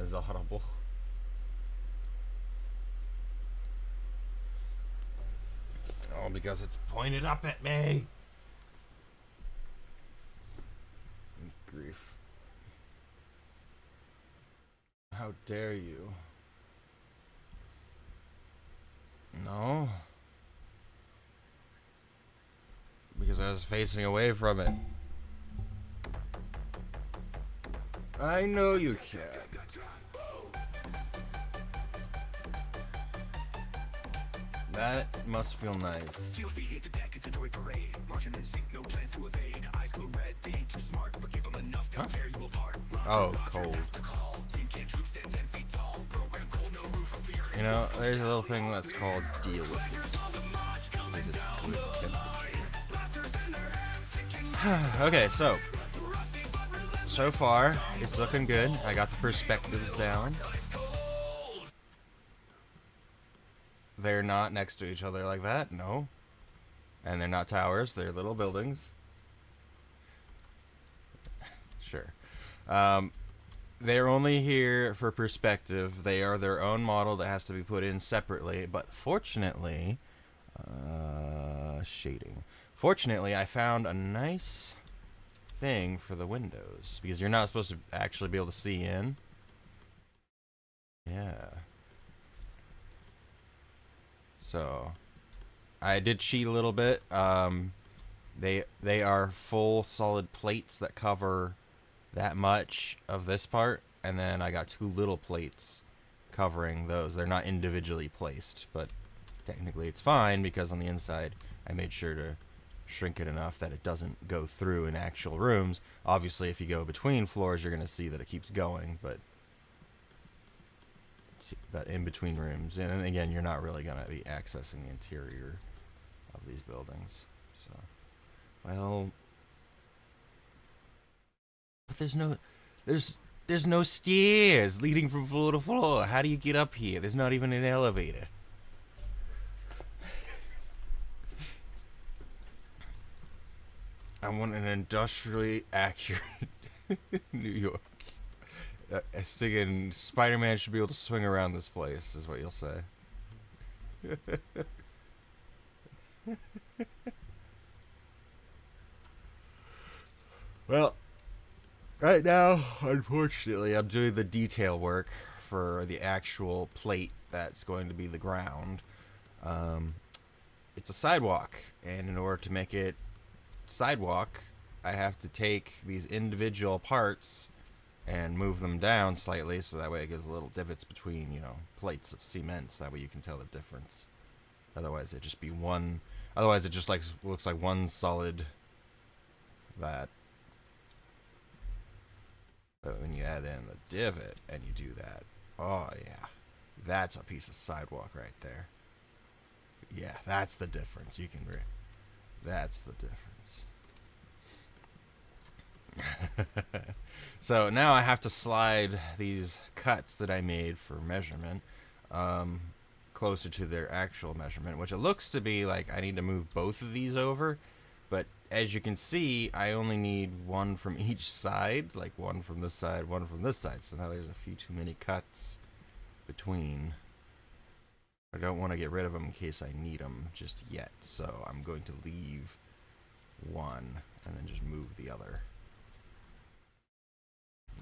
is audible. Oh, because it's pointed up at me. Grief. How dare you? No. Because I was facing away from it. I know you can. That must feel nice. Hit the deck, it's a joy parade. Marching in sync, no plans to evade. Eyes glow red, they ain't too smart, but give them enough, they'll tear you apart. Oh, cold. You know, there's a little thing that's called deal with it. Because it's good temperature. Okay, so far, it's looking good. I got the perspectives down. They're not next to each other like that, no. And they're not towers, they're little buildings. Sure. They're only here for perspective. They are their own model that has to be put in separately, but fortunately, shading. Fortunately, I found a nice thing for the windows, because you're not supposed to actually be able to see in. Yeah. So, I did cheat a little bit. They are full solid plates that cover that much of this part, and then I got 2 little plates covering those. They're not individually placed, but technically it's fine because on the inside I made sure to shrink it enough that it doesn't go through in actual rooms. Obviously, if you go between floors, you're going to see that it keeps going, but in between rooms, and again, you're not really going to be accessing the interior of these buildings. So, well, but there's no stairs leading from floor to floor. How do you get up here? There's not even an elevator. I want an industrially accurate New York. Sticking Spider-Man should be able to swing around this place, is what you'll say. Well, right now, unfortunately, I'm doing the detail work for the actual plate that's going to be the ground. It's a sidewalk, and in order to make it sidewalk, I have to take these individual parts and move them down slightly, so that way it gives little divots between, you know, plates of cement, so that way you can tell the difference. Otherwise it just be one, otherwise it just looks like one solid that. But when you add in the divot and you do that, oh yeah, that's a piece of sidewalk right there. Yeah, that's the difference. You can that's the difference. So now I have to slide these cuts that I made for measurement closer to their actual measurement, which it looks to be like I need to move both of these over, but as you can see, I only need one from each side, like one from this side, one from this side, so now there's a few too many cuts between. I don't want to get rid of them in case I need them just yet, so I'm going to leave one and then just move the other.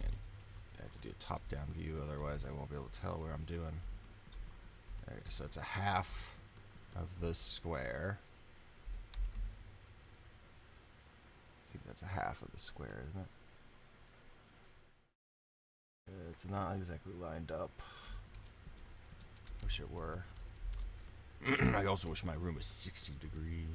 And I have to do a top-down view, otherwise I won't be able to tell where I'm doing. There, so it's a half of this square. I think that's a half of the square, isn't it? It's not exactly lined up. Wish it were. I also wish my room was 60 degrees.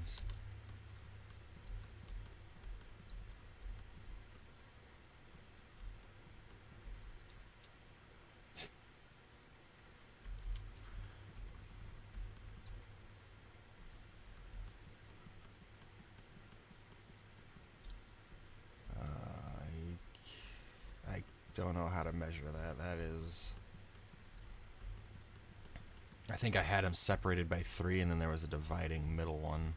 I don't know how to measure that. That is... I think I had them separated by 3, and then there was a dividing middle one.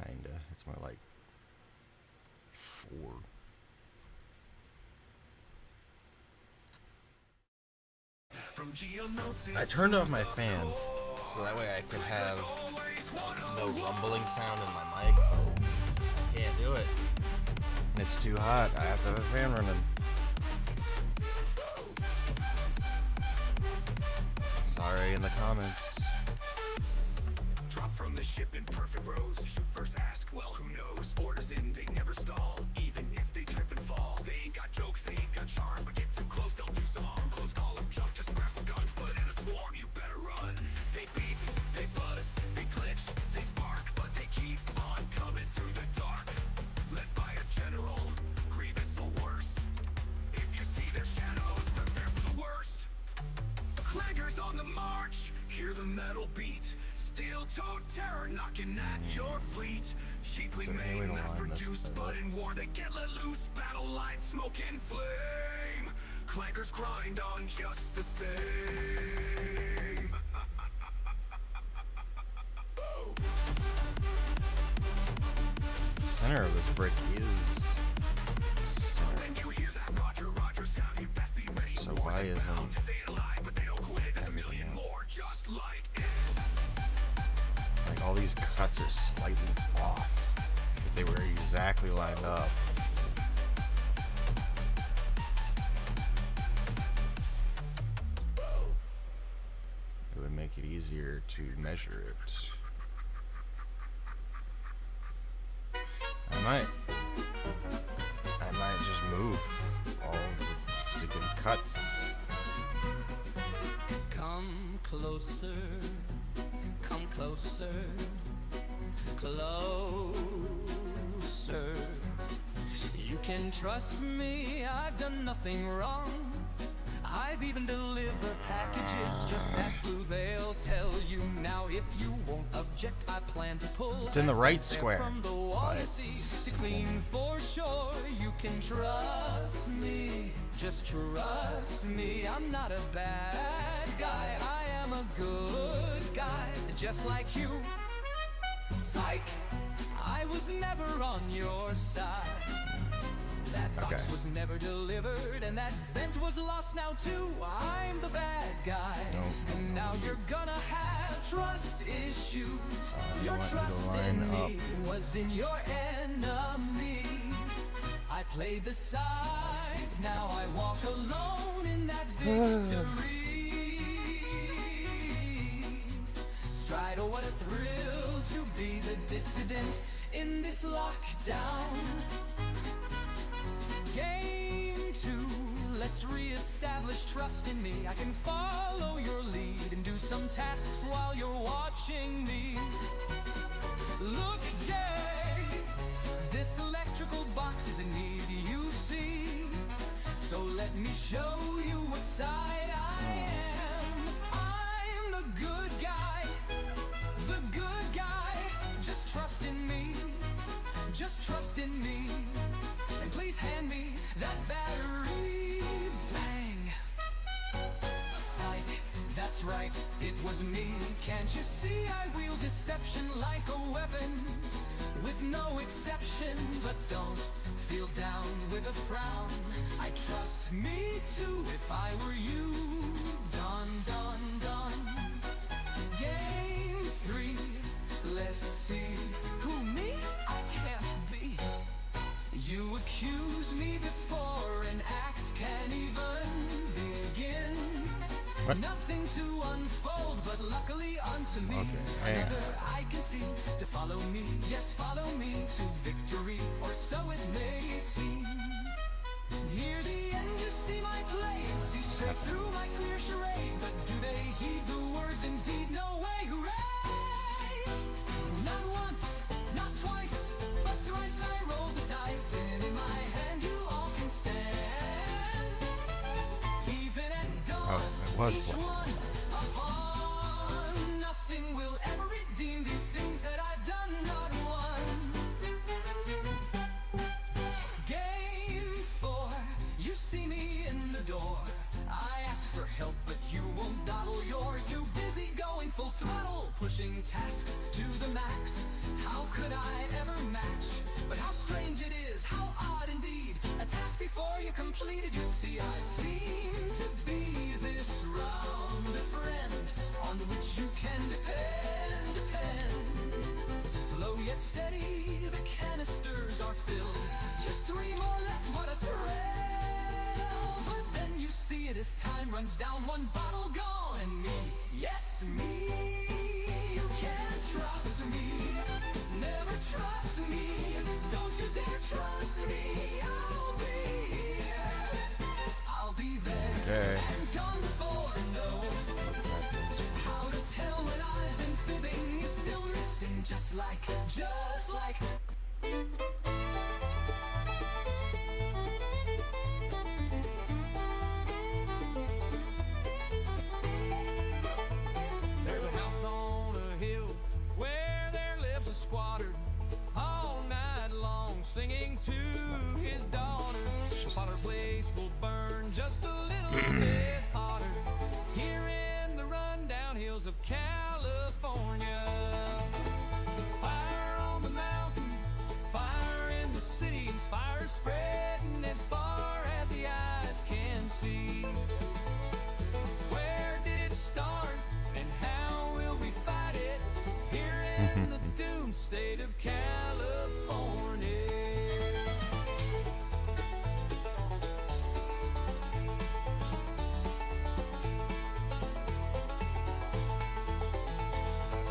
Kinda. It's more like 4. I turned off my fan so that way I could have no rumbling sound in my mic. Can't do it. It's too hot. I have to have a fan running. Sorry in the comments. Drop from the ship in perfect rows. Shoot first, ask, well, who knows? Orders in, they never stall. Even if they trip and fall. They ain't got jokes, they ain't got charm. But get too close, they'll do some harm. Close call them jump, just scrap the guns. But in a swarm, you better run. They beat, they buzz, they glitch, they spark. But they keep on coming through the dark. Led by a general, grievous or worse. If you see their shadows, prepare for the worst. Clangers on the march, hear the metal beat. Steel-toed terror knocking at your fleet. Cheaply made, mass-produced, but in war they get let loose. Battle lines, smoke and flame. Clankers grind on just the same. The center of this brick is center. So why isn't like all these cuts are slightly off? If they were exactly lined up. It would make it easier to measure it. I might just move all the stupid cuts. Come closer, come closer, closer. You can trust me, I've done nothing wrong. I've even delivered packages, just ask Blue, they'll tell you. Now if you won't object, I plan to pull It's in the right there square, from the water sea to clean for sure. You can trust me, just trust me. I'm not a bad guy, I am a good guy, just like you. Psych, I was never on your side. That box was never delivered, and that vent was lost now too. I'm the bad guy, and now you're gonna have trust issues. Your trust in me was in your enemy. I played the sides, now I walk alone in that victory. Stride, oh what a thrill to be the dissident in this lockdown. Game 2, let's re-establish trust in me. I can follow your lead and do some tasks while you're watching me. Look, Jay, this electrical box is in need, you see. So let me show you what side I am. I'm the good guy, the good guy. Just trust in me, just trust in me. And please hand me that battery. Bang. Psych, that's right, it was me. Can't you see I wield deception like a weapon? With no exception, but don't feel down with a frown. I trust me too if I were you. Done, done, done. Game 3, let's see. Who, me? I can't be. You accuse me before an act can even begin. What? Nothing to unfold, but luckily unto me. Okay, Another I can see to follow me. Yes, follow me to victory, or so it may seem. Near the end you see my blade, see straight through my clear charade. But do they heed the words? Indeed, no way, hooray! Not once, not twice, but thrice I roll the dice, and in my hand you all can stand. Even at dawn, it was each slightly. one upon. Nothing will ever redeem these things that I've done, not one. Game 4, you see me in the door. I ask for help, but you won't dawdle. You're too busy going full throttle, pushing tasks to the max. How could I ever match? But how strange it is, how odd indeed. A task before you completed, you see I seem to be this round. which you can depend. Slow yet steady, the canisters are filled. Just 3 more left, what a thrill! But then you see it as time runs down, 1 bottle gone, and me, yes me. You can't trust me, never trust me. Don't you dare trust me. I'll be there. Okay. And gone before no. How to tell when I've been fibbing is still missing, just like. There's a house on a hill where there lives a squatter, all night long singing to his daughter. Fireplace will burn just a little bit hotter here in the rundown hills of California. Fire on the mountain, fire in the cities, fire spreading as far as the eyes can see. Where did it start and how will we fight it here in the doomed state of California?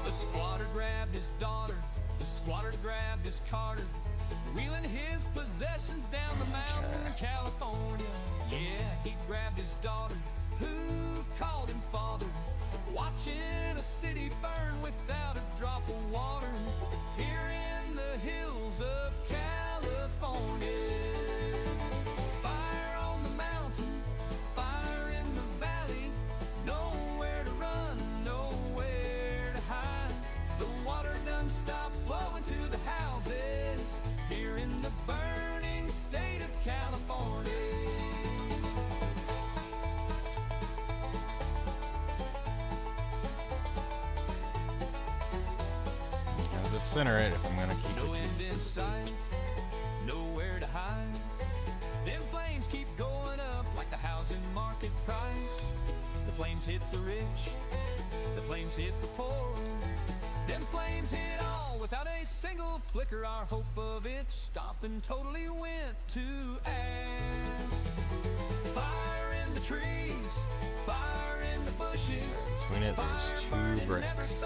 The squatter grabbed his daughter, the squatter grabbed his Carter, wheeling his possessions down the mountain in California. Yeah, he grabbed his daughter, who called him father, watching a city burn without a drop of water here in the hills of California. Fire on the mountain, fire in the valley, nowhere to run, nowhere to hide. The water done stopped flowing to the houses here in the burning state of California. Gotta just center it if I'm gonna keep No it end in consistent. sight, nowhere to hide. Them flames keep going up like the housing market price. The flames hit the rich, the flames hit the poor. Them flames hit all without a single flicker. Our hope of it stopping totally went to ash. Fire in the trees, fire in the bushes. Between it, there's 2 bricks.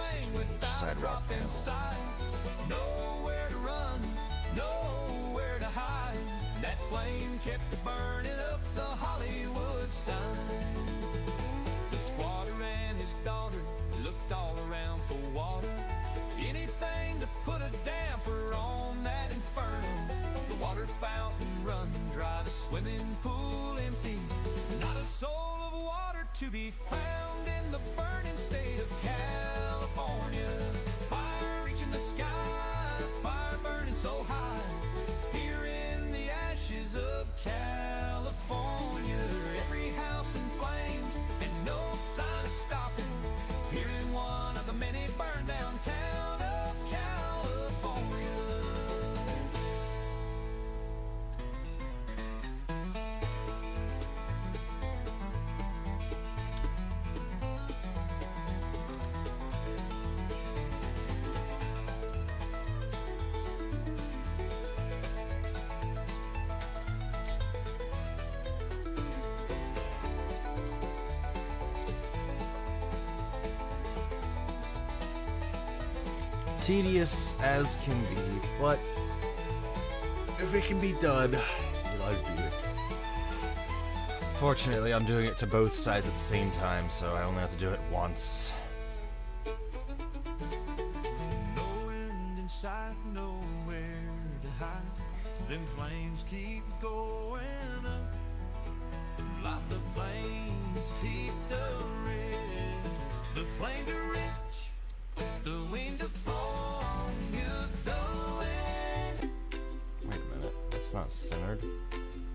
Sidewalk panel. Nowhere to run, nowhere to hide. That flame kept burning up the Hollywood sign. The squatter and his daughter looked all around for water, anything to put a damper on that inferno. The water fountain run dry, the swimming pool empty, not a soul of water to be found in the burning state of California. Fire reaching the sky, fire burning so high here in the ashes of California. Every house in flames and no sign of stopping here in one of the many burned down town of California. Tedious as can be, but if it can be done, then I'll do it. Fortunately, I'm doing it to both sides at the same time, so I only have to do it once. No end in sight, nowhere to hide. Them flames keep going up, like the flames keep the rich. The flame to rich, the wind to fall, you the wind. Wait a minute, that's not centered,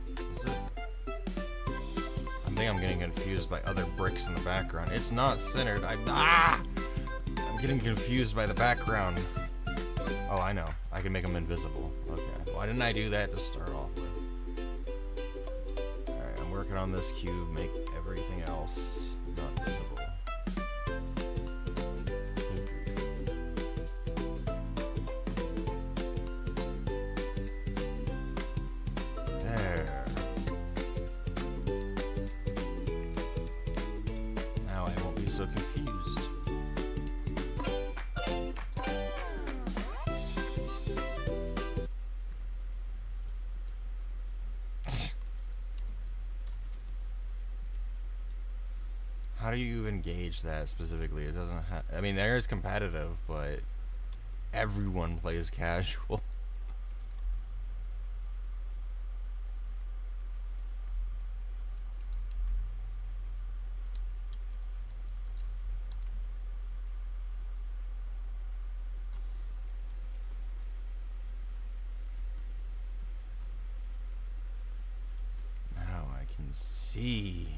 is it? I think I'm getting confused by other bricks in the background. It's not centered. I'm getting confused by the background. Oh, I know. I can make them invisible. Okay. Why didn't I do that to start off with? Alright, I'm working on this cube. Make everything else not visible. so confused. How do you even gauge that specifically? It doesn't have. I mean, there is competitive, but everyone plays casual. Now I can see.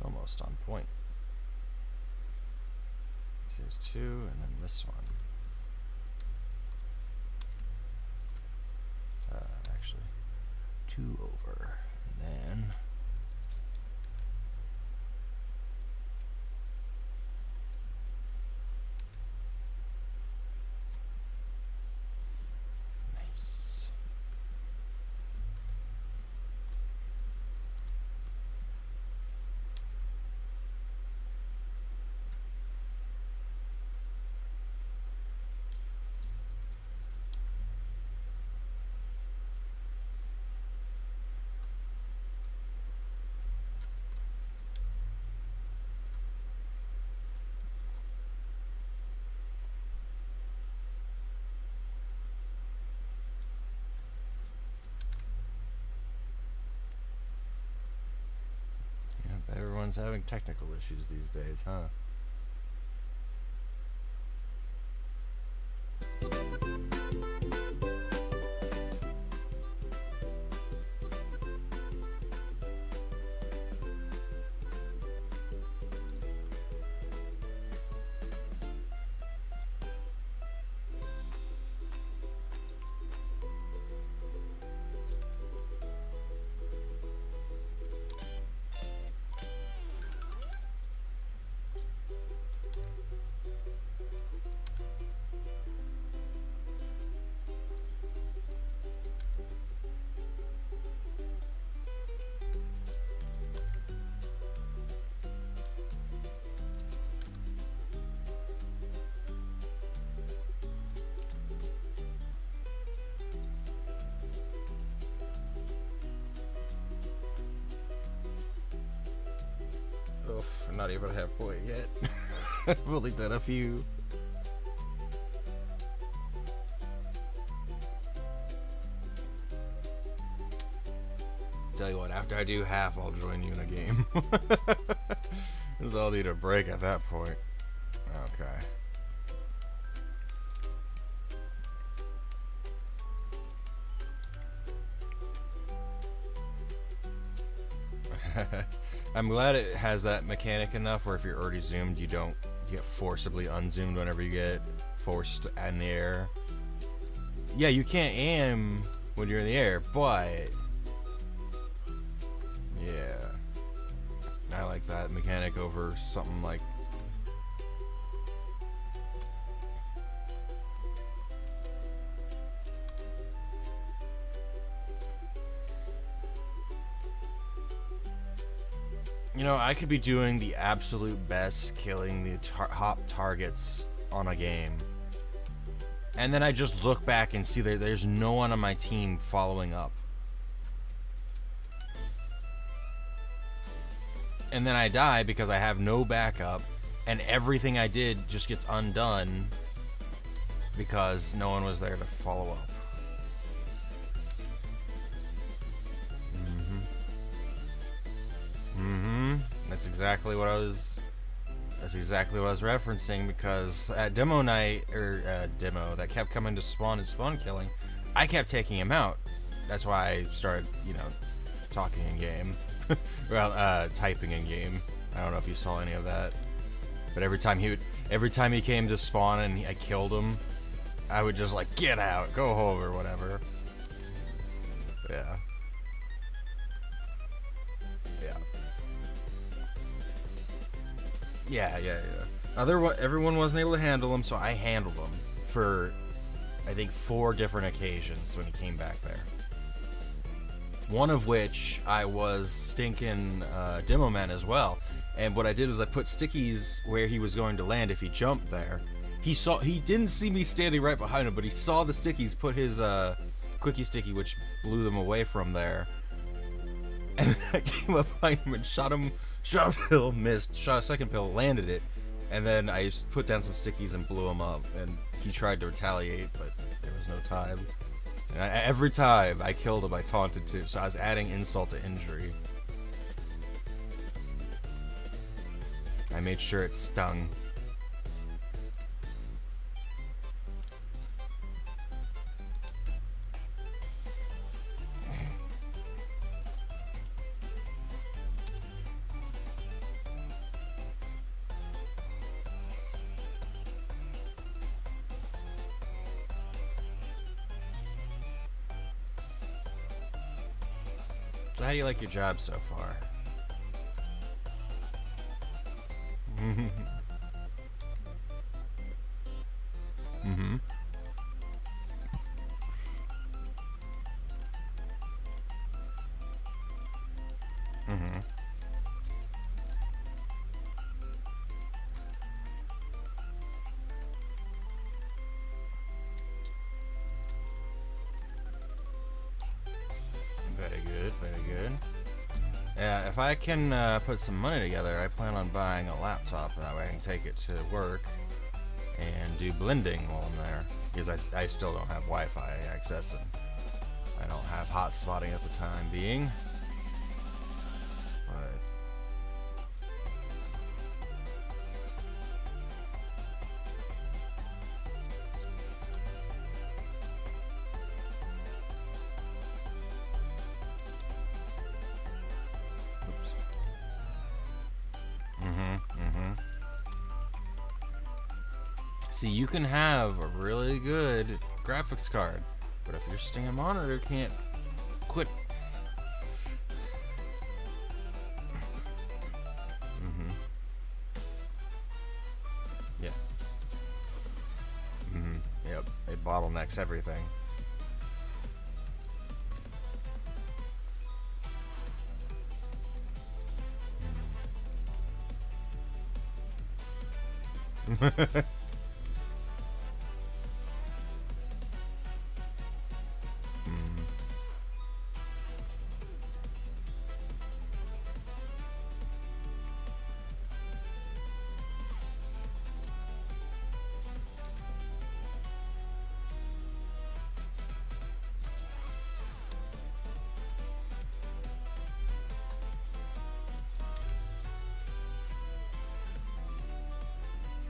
Almost on point. Here's 2, and then this one. Actually, 2 over, and then nice. Everyone's having technical issues these days, huh? I'm not even halfway yet. I've only done a few. Tell you what, after I do half, I'll join you in a game. Because I'll need a break at that point. Okay. I'm glad it has that mechanic enough where if you're already zoomed, you get forcibly unzoomed whenever you get forced in the air. Yeah, you can't aim when you're in the air, but yeah, I like that mechanic over something like I could be doing the absolute best, killing the hop targets on a game, and then I just look back and see there's no one on my team following up, and then I die because I have no backup, and everything I did just gets undone because no one was there to follow up. That's exactly what I was referencing, because at demo night, demo that kept coming to spawn and spawn killing, I kept taking him out. That's why I started, talking in game. Well, typing in game. I don't know if you saw any of that. But every time he came to spawn and I killed him, I would just like, get out, go home or whatever. Yeah. Yeah. Everyone wasn't able to handle him, so I handled him for, I think, 4 different occasions when he came back there. One of which I was stinking Demo Man as well. And what I did was I put stickies where he was going to land if he jumped there. He didn't see me standing right behind him, but he saw the stickies, put his quickie sticky, which blew them away from there. And then I came up behind him and shot a pill, missed, shot a second pill, landed it, and then I just put down some stickies and blew him up. And he tried to retaliate, but there was no time. And every time I killed him, I taunted too, so I was adding insult to injury. I made sure it stung. So how do you like your job so far? Mm-hmm. Mm-hmm. Mm-hmm. Very good, very good. Yeah, if I can put some money together, I plan on buying a laptop, and that way I can take it to work and do blending while I'm there. Because I still don't have Wi-Fi access, and I don't have hotspotting at the time being. But see, you can have a really good graphics card, but if your stand monitor can't quit. Yeah. Yep. It bottlenecks everything.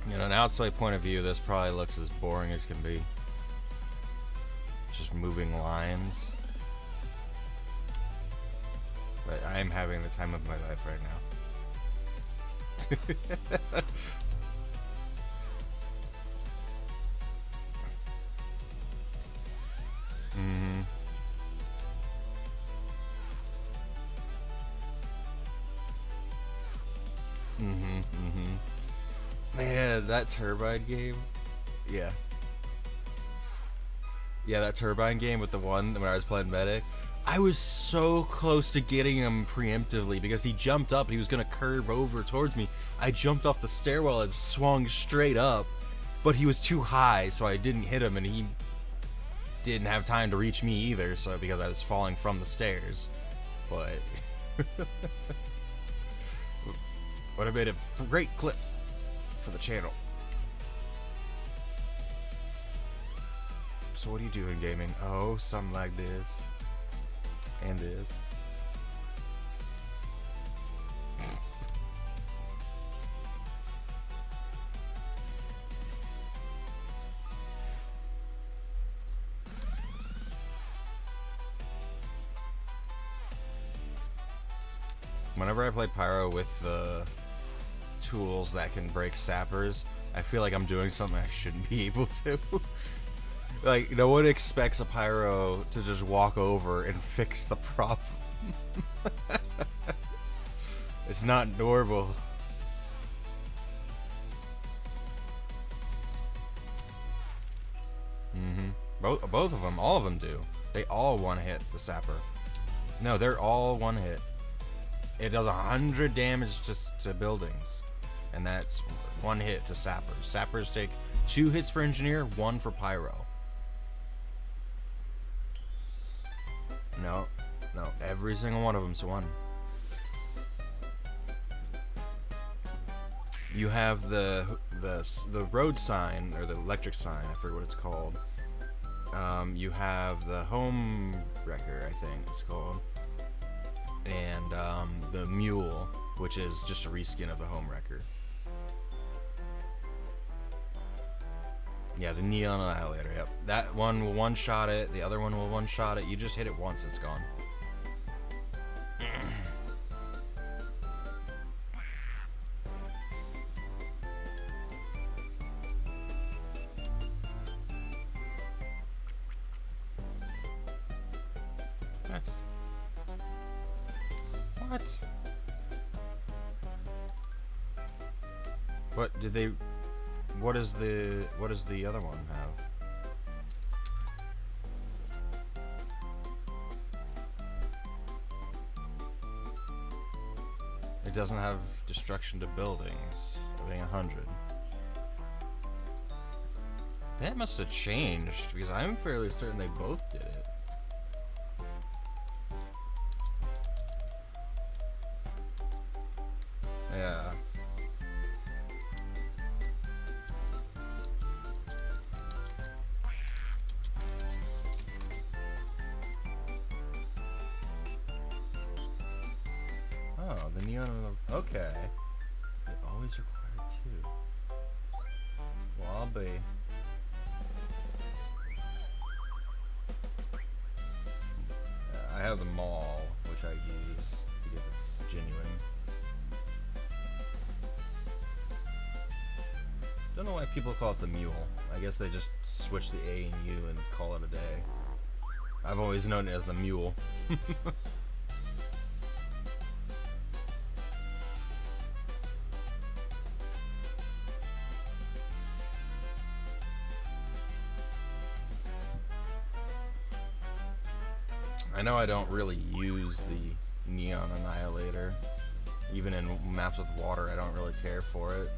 You know, an outside point of view, this probably looks as boring as can be. Just moving lines. But I am having the time of my life right now. Man, that turbine game. Yeah. Yeah, that turbine game with the one when I was playing Medic. I was so close to getting him preemptively because he jumped up. He was going to curve over towards me. I jumped off the stairwell and swung straight up, but he was too high, so I didn't hit him, and he didn't have time to reach me either, so because I was falling from the stairs. But would have made a great clip for the channel. So what are you doing, gaming? Oh, something like this. And this. Whenever I play Pyro with the tools that can break sappers, I feel like I'm doing something I shouldn't be able to. Like, no one expects a Pyro to just walk over and fix the problem. It's not normal. Both of them, all of them do. They all one hit the sapper. No, they're all one hit. It does 100 damage to buildings, and that's one hit to sappers. Sappers take 2 hits for engineer, 1 for pyro. No, every single one of them's 1. You have the road sign, or the electric sign, I forget what it's called. You have the home wrecker, I think it's called, and the mule, which is just a reskin of the home wrecker. Yeah, the neon annihilator. Yep, that one will one-shot it. The other one will one-shot it. You just hit it once, it's gone. That's... What? What did they... What does the other one have? It doesn't have destruction to buildings. I think 100. That must have changed, because I'm fairly certain they both did it. Yeah. Oh, the neon. Okay. They always require 2. Well, I'll be. I have the mall, which I use because it's genuine. Don't know why people call it the mule. I guess they just switch the A and U and call it a day. I've always known it as the mule. I know I don't really use the neon annihilator. Even in maps with water, I don't really care for it.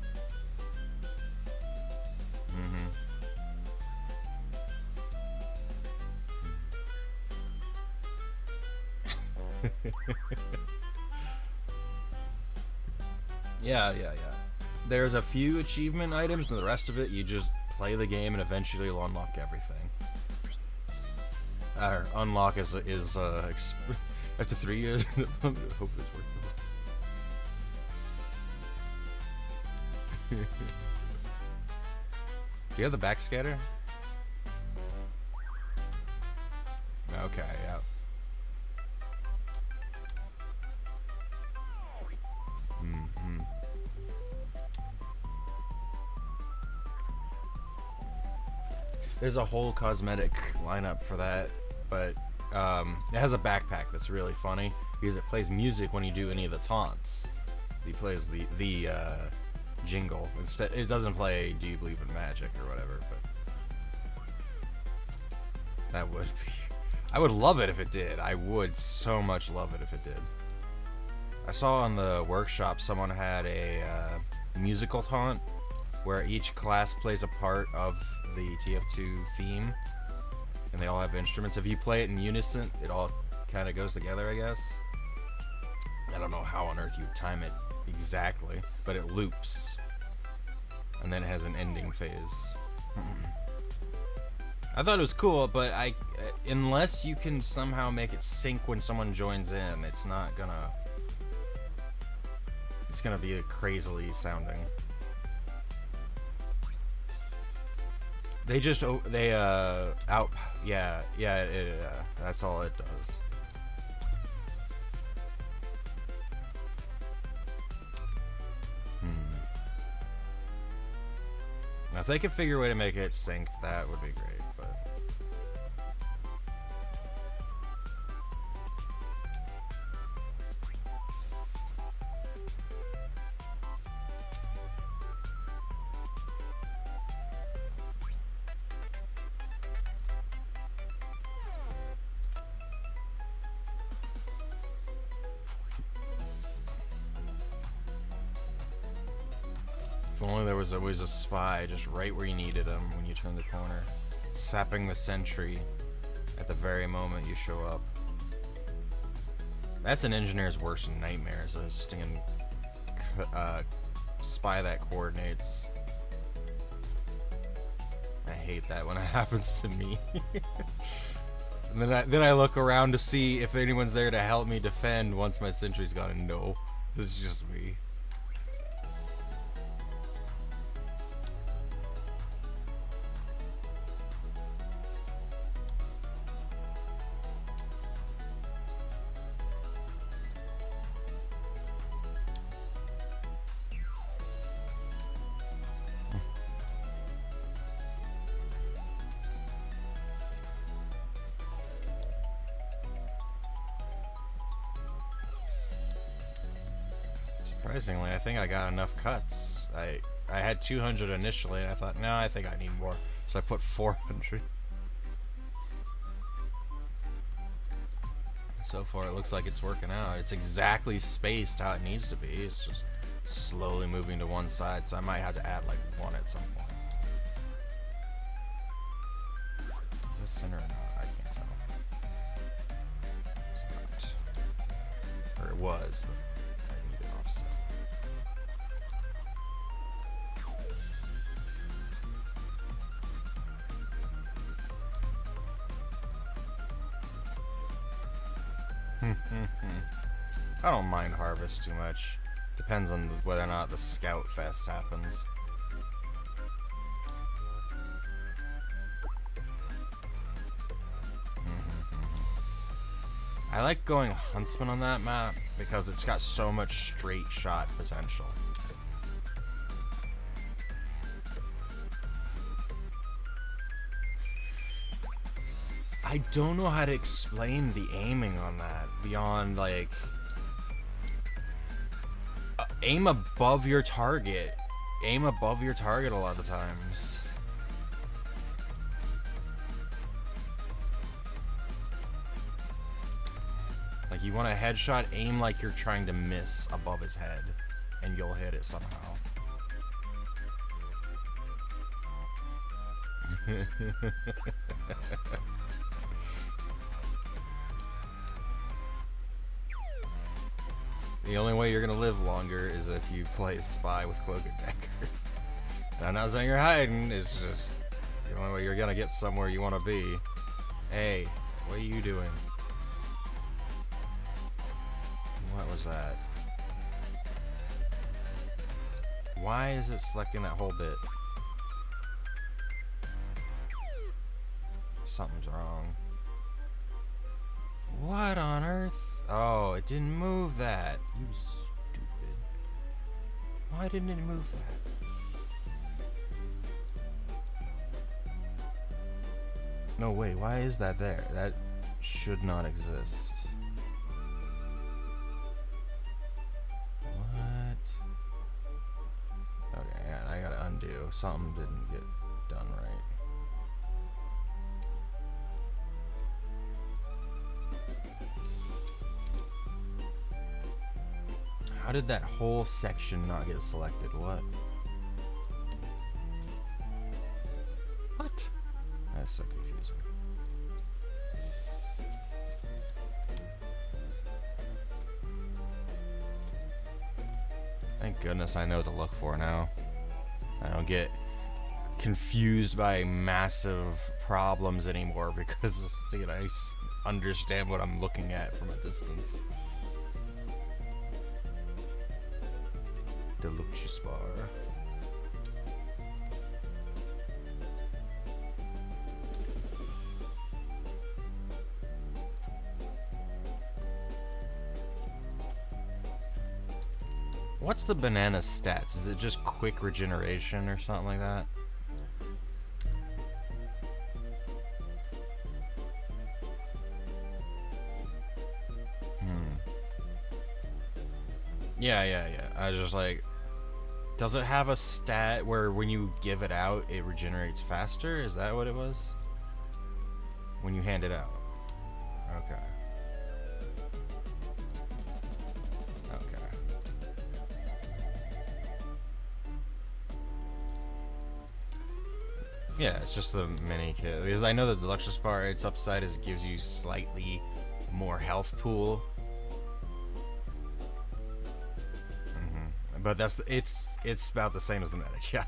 Yeah. There's a few achievement items, and the rest of it, you just play the game, and eventually you'll unlock everything. Our unlock is after 3 years. Hope it's worth it. Do you have the backscatter? Okay, yeah. There's a whole cosmetic lineup for that, but it has a backpack that's really funny because it plays music when you do any of the taunts. It plays the jingle instead. It doesn't play "Do You Believe in Magic" or whatever, but that would be. I would love it if it did. I would so much love it if it did. I saw on the workshop someone had a musical taunt where each class plays a part of the TF2 theme, and they all have instruments. If you play it in unison, it all kind of goes together, I guess. I don't know how on earth you time it exactly, but it loops, and then it has an ending phase. I thought it was cool, but unless you can somehow make it sync when someone joins in, it's gonna be crazily sounding. They just out, yeah, that's all it does. Now, if they could figure a way to make it synced, that would be great. But If only there was always a spy just right where you needed him when you turn the corner, sapping the sentry at the very moment you show up. That's an engineer's worst nightmare, is a stinging spy that coordinates. I hate that when it happens to me. And then I look around to see if anyone's there to help me defend once my sentry's gone, and no, this is just me. Surprisingly, I think I got enough cuts. I had 200 initially, and I thought, no, I think I need more. So I put 400. So far, it looks like it's working out. It's exactly spaced how it needs to be. It's just slowly moving to one side, so I might have to add like one at some point. Is that center or not? I can't tell. It's not. Or it was, but I need it offset. I don't mind harvest too much. Depends on whether or not the scout fest happens. I like going huntsman on that map because it's got so much straight shot potential. I don't know how to explain the aiming on that beyond like aim above your target. Aim above your target a lot of times. Like you want a headshot, aim like you're trying to miss above his head and you'll hit it somehow. The only way you're gonna live longer is if you play spy with Cloak and Dagger. And I'm not saying you're hiding, it's just the only way you're gonna get somewhere you wanna be. Hey, what are you doing? What was that? Why is it selecting that whole bit? Something's wrong. What on earth? Oh, it didn't move that. You stupid. Why didn't it move that? No, wait, why is that there? That should not exist. What? Okay, yeah, I gotta undo. Something didn't get done right. How did that whole section not get selected? What? What? That's so confusing. Thank goodness I know what to look for now. I don't get confused by massive problems anymore because dude, I understand what I'm looking at from a distance. Deluxe bar. What's the banana stats? Is it just quick regeneration or something like that? Yeah. I was just like, does it have a stat where when you give it out, it regenerates faster? Is that what it was? When you hand it out? Okay. Okay. Yeah, it's just the mini kit. Because I know that the Deluxe Bar, its upside is it gives you slightly more health pool. But it's about the same as the medic, yeah.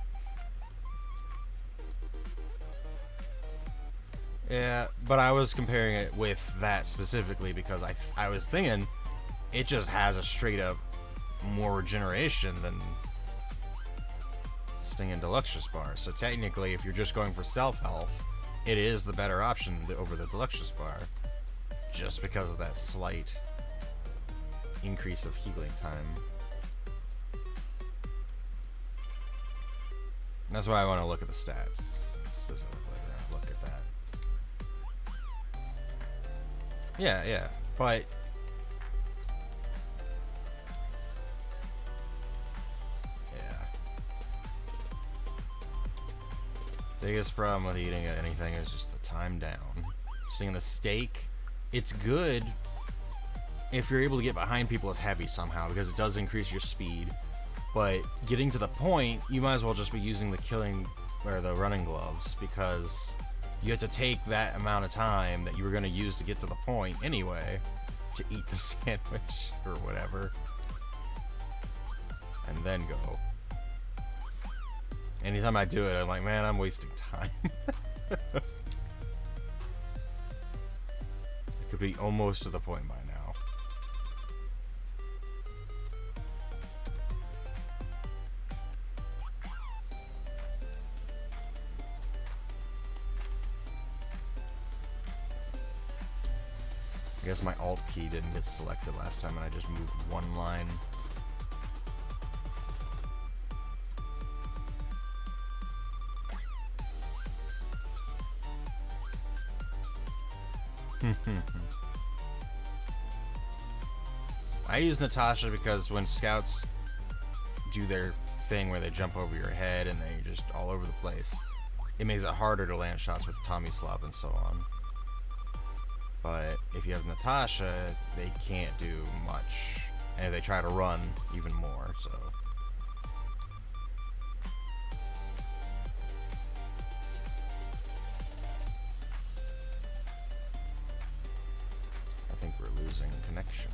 Yeah, but I was comparing it with that specifically because I was thinking it just has a straight up more regeneration than Sting and Deluxe Bar. So technically, if you're just going for self health, it is the better option over the Deluxe Bar, just because of that slight increase of healing time. And that's why I want to look at the stats specifically. Look at that. Yeah, but yeah. Biggest problem with eating anything is just the time down. Seeing the steak, it's good if you're able to get behind people as heavy somehow because it does increase your speed. But getting to the point, you might as well just be using the killing or the running gloves because you have to take that amount of time that you were going to use to get to the point anyway to eat the sandwich or whatever and then go. Anytime I do it, I'm like, man, I'm wasting time. It could be almost to the point by now. I guess my alt key didn't get selected last time and I just moved one line. I use Natasha because when scouts do their thing where they jump over your head and they're just all over the place, it makes it harder to land shots with Tommy Slop and so on. But if you have Natasha, they can't do much. And they try to run even more, so. I think we're losing connection.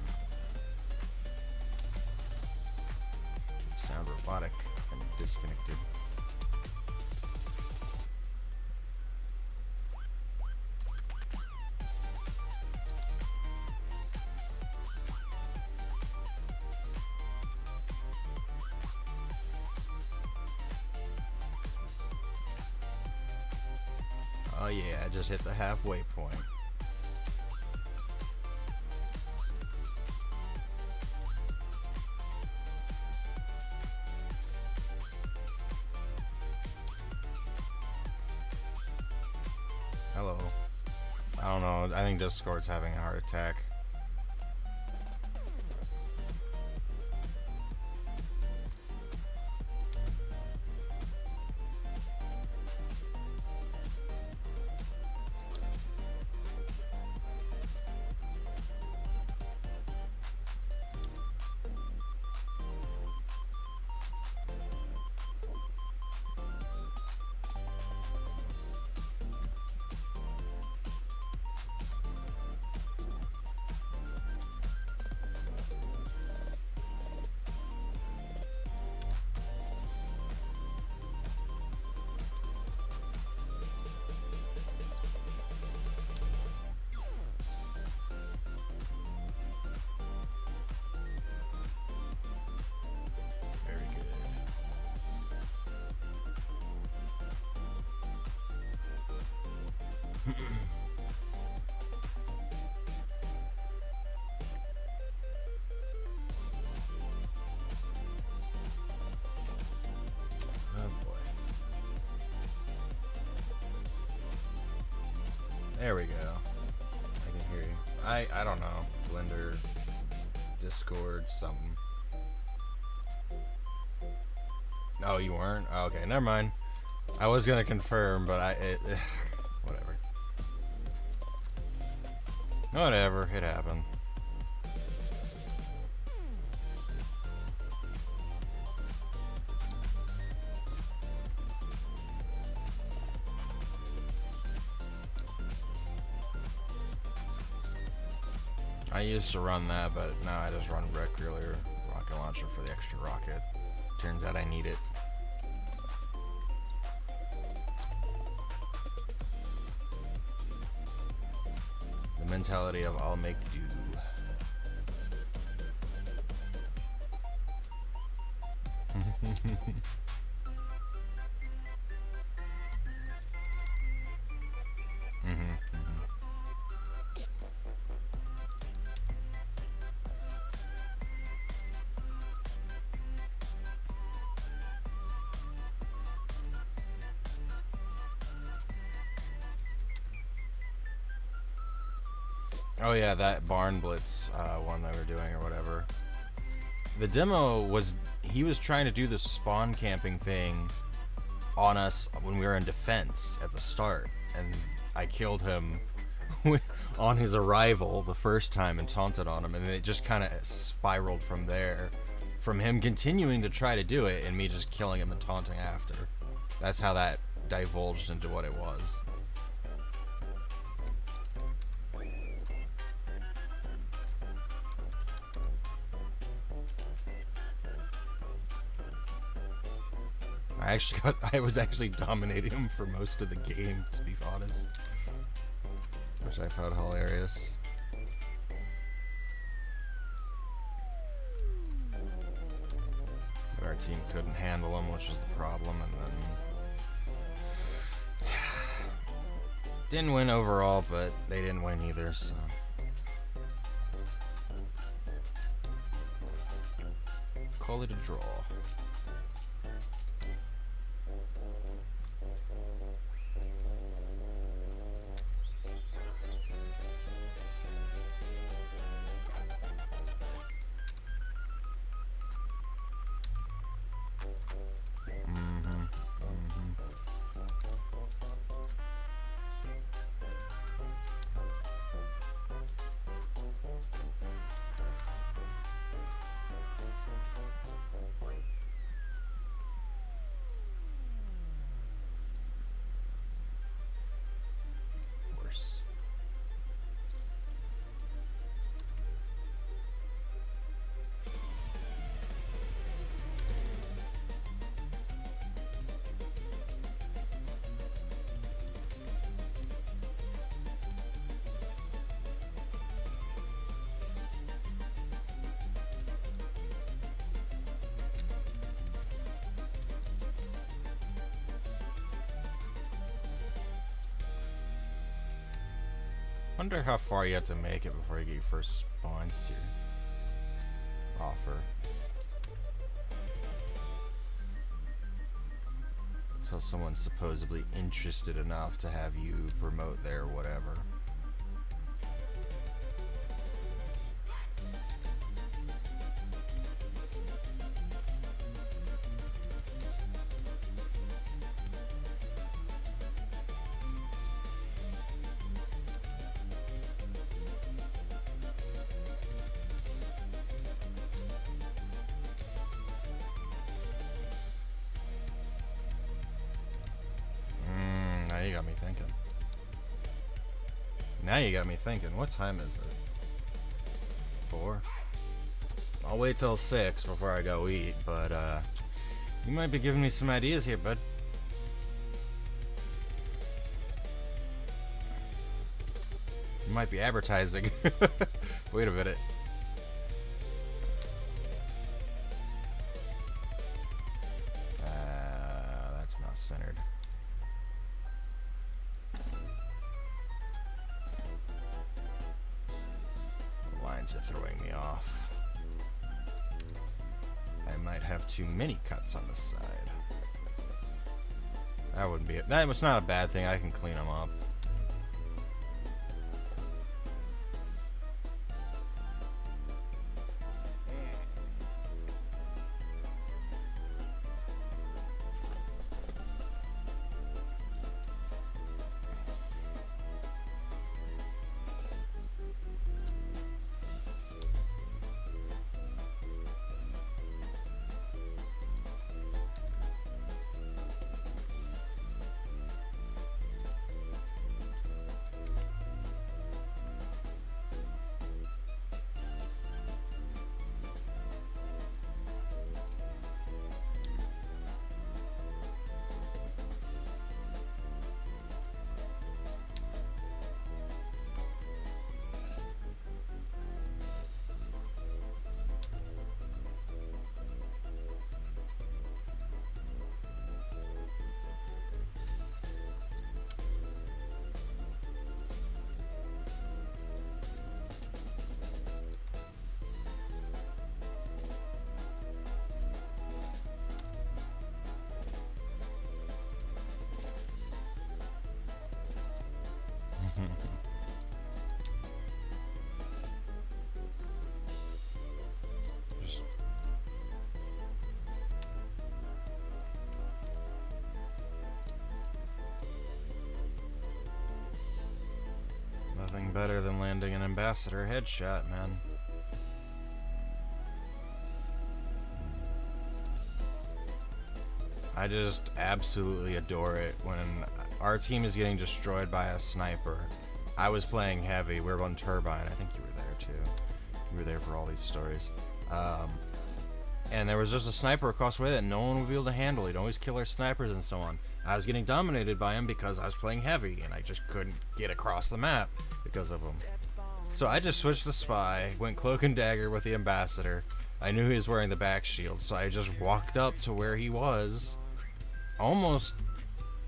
Sound robotic and disconnected. Oh yeah, I just hit the halfway point. Hello. I don't know, I think Discord's having a heart attack. Very good. Oh boy. There we go. I can hear you. I don't know. Blender, Discord, something. Oh, you weren't? Oh, okay, never mind. I was gonna confirm, but whatever. Whatever, it happened. I used to run that, but now I just run regular rocket launcher for the extra rocket. Turns out I need it. The mentality of I'll make do. Oh yeah, that barn blitz one that we're doing or whatever. The demo was, he was trying to do the spawn camping thing on us when we were in defense at the start, and I killed him on his arrival the first time and taunted on him, and it just kind of spiraled from there, from him continuing to try to do it and me just killing him and taunting after. That's how that divulged into what it was. I was actually dominating him for most of the game, to be honest, which I found hilarious. But our team couldn't handle him, which was the problem, and then didn't win overall, but they didn't win either, so. Call it a draw. Wonder how far you have to make it before you get your first spawns here. Offer. Until someone's supposedly interested enough to have you promote their whatever. Now you got me thinking. Now you got me thinking. What time is it? 4? I'll wait till 6 before I go eat, but you might be giving me some ideas here, bud. You might be advertising. Wait a minute. That's not centered. The lines are throwing me off. I might have too many cuts on the side. That wouldn't be it. That was not a bad thing. I can clean them up. nothing better than landing an ambassador headshot, man. I just absolutely adore it when our team is getting destroyed by a sniper. I was playing heavy. We were on Turbine. I think you were there too. You were there for all these stories. And there was just a sniper across the way that no one would be able to handle. He'd always kill our snipers and so on. I was getting dominated by him because I was playing heavy, and I just couldn't get across the map because of him. So I just switched to Spy, went Cloak and Dagger with the Ambassador. I knew he was wearing the back shield, so I just walked up to where he was, almost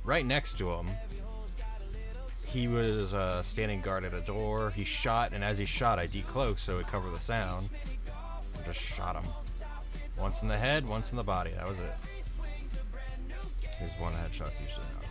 right next to him. He was standing guard at a door. He shot, and as he shot, I decloaked so it would cover the sound. I just shot him. Once in the head, once in the body. That was it. His one headshot's usually not enough.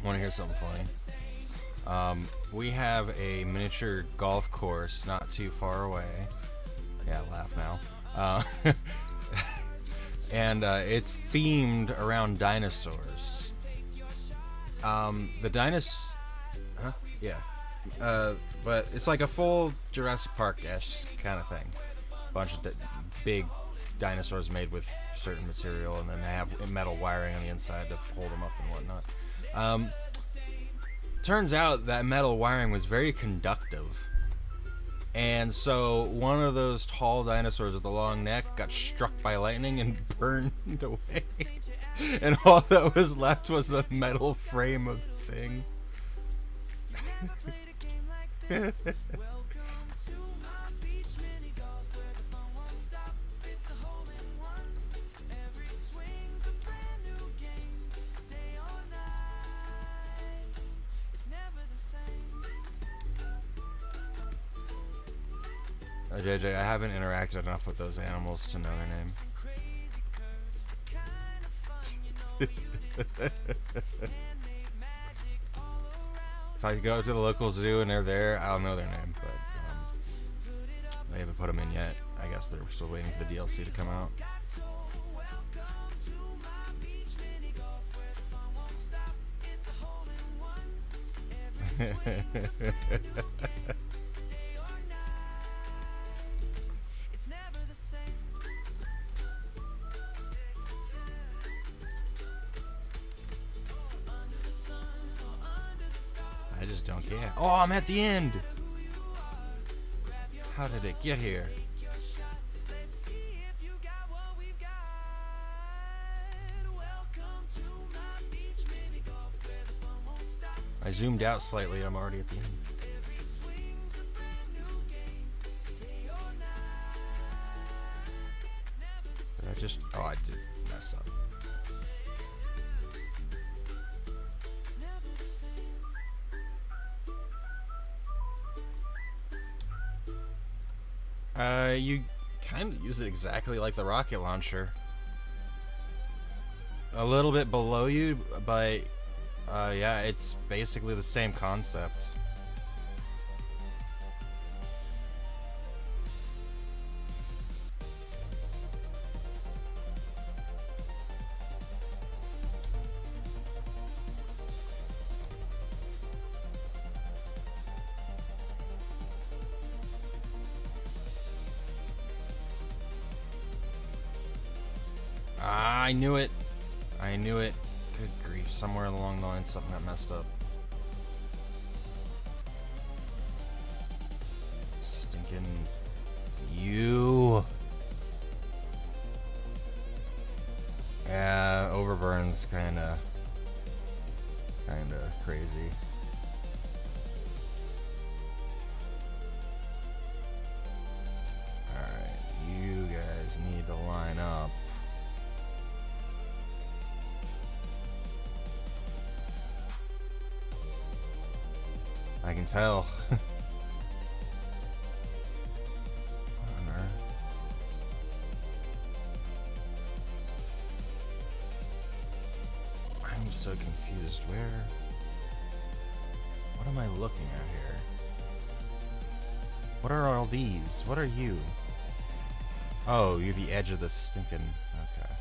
Want to hear something funny? We have a miniature golf course not too far away. Yeah, laugh now. And it's themed around dinosaurs. The dinosaurs... Huh? Yeah. But it's like a full Jurassic Park-esque kind of thing. Bunch of big dinosaurs made with certain material, and then they have metal wiring on the inside to hold them up and whatnot. Turns out that metal wiring was very conductive, and so one of those tall dinosaurs with the long neck got struck by lightning and burned away, and all that was left was a metal frame of the thing. JJ, I haven't interacted enough with those animals to know their name. If I go to the local zoo and they're there, I'll know their name, but they haven't put them in yet. I guess they're still waiting for the DLC to come out. I just don't care. Oh, I'm at the end! How did it get here? I zoomed out slightly, I'm already at the end. Did I just... Oh, I did mess up. You kind of use it exactly like the rocket launcher. A little bit below you, but yeah, it's basically the same concept. I knew it. I knew it. Good grief. Somewhere along the line, something got messed up. Stinking you. Yeah, overburn's kinda crazy. Alright, you guys need to line up. I can tell. What on earth? I'm so confused. Where? What am I looking at here? What are all these? What are you? Oh, you're the edge of the stinking... Okay.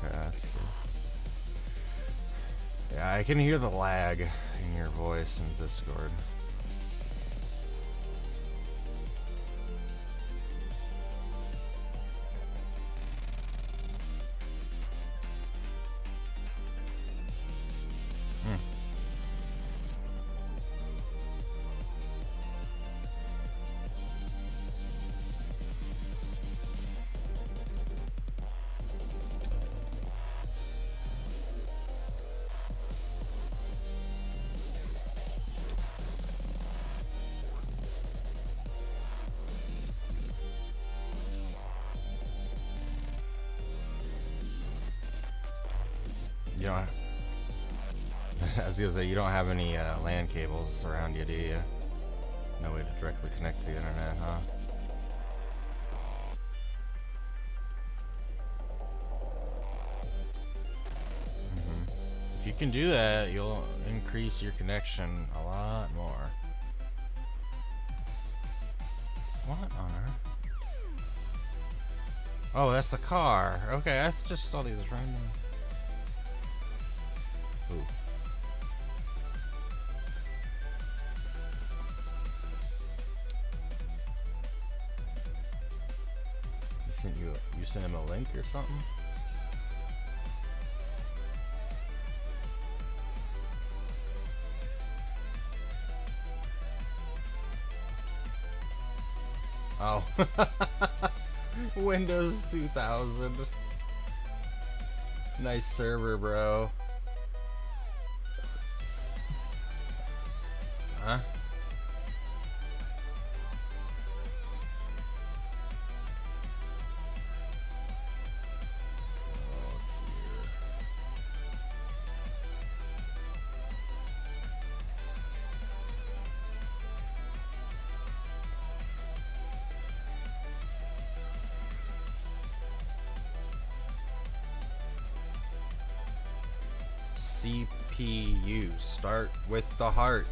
Okay, that's good. Yeah, I can hear the lag in your voice in Discord. You don't. I was gonna say you don't have any LAN cables around you, do you? No way to directly connect to the internet, huh? If you can do that, you'll increase your connection a lot more. What on earth? Oh, that's the car. Okay, I just saw these random. Ooh. You sent him a link or something? Oh. Windows 2000. Nice server, bro. Huh? CPU. Start with the heart.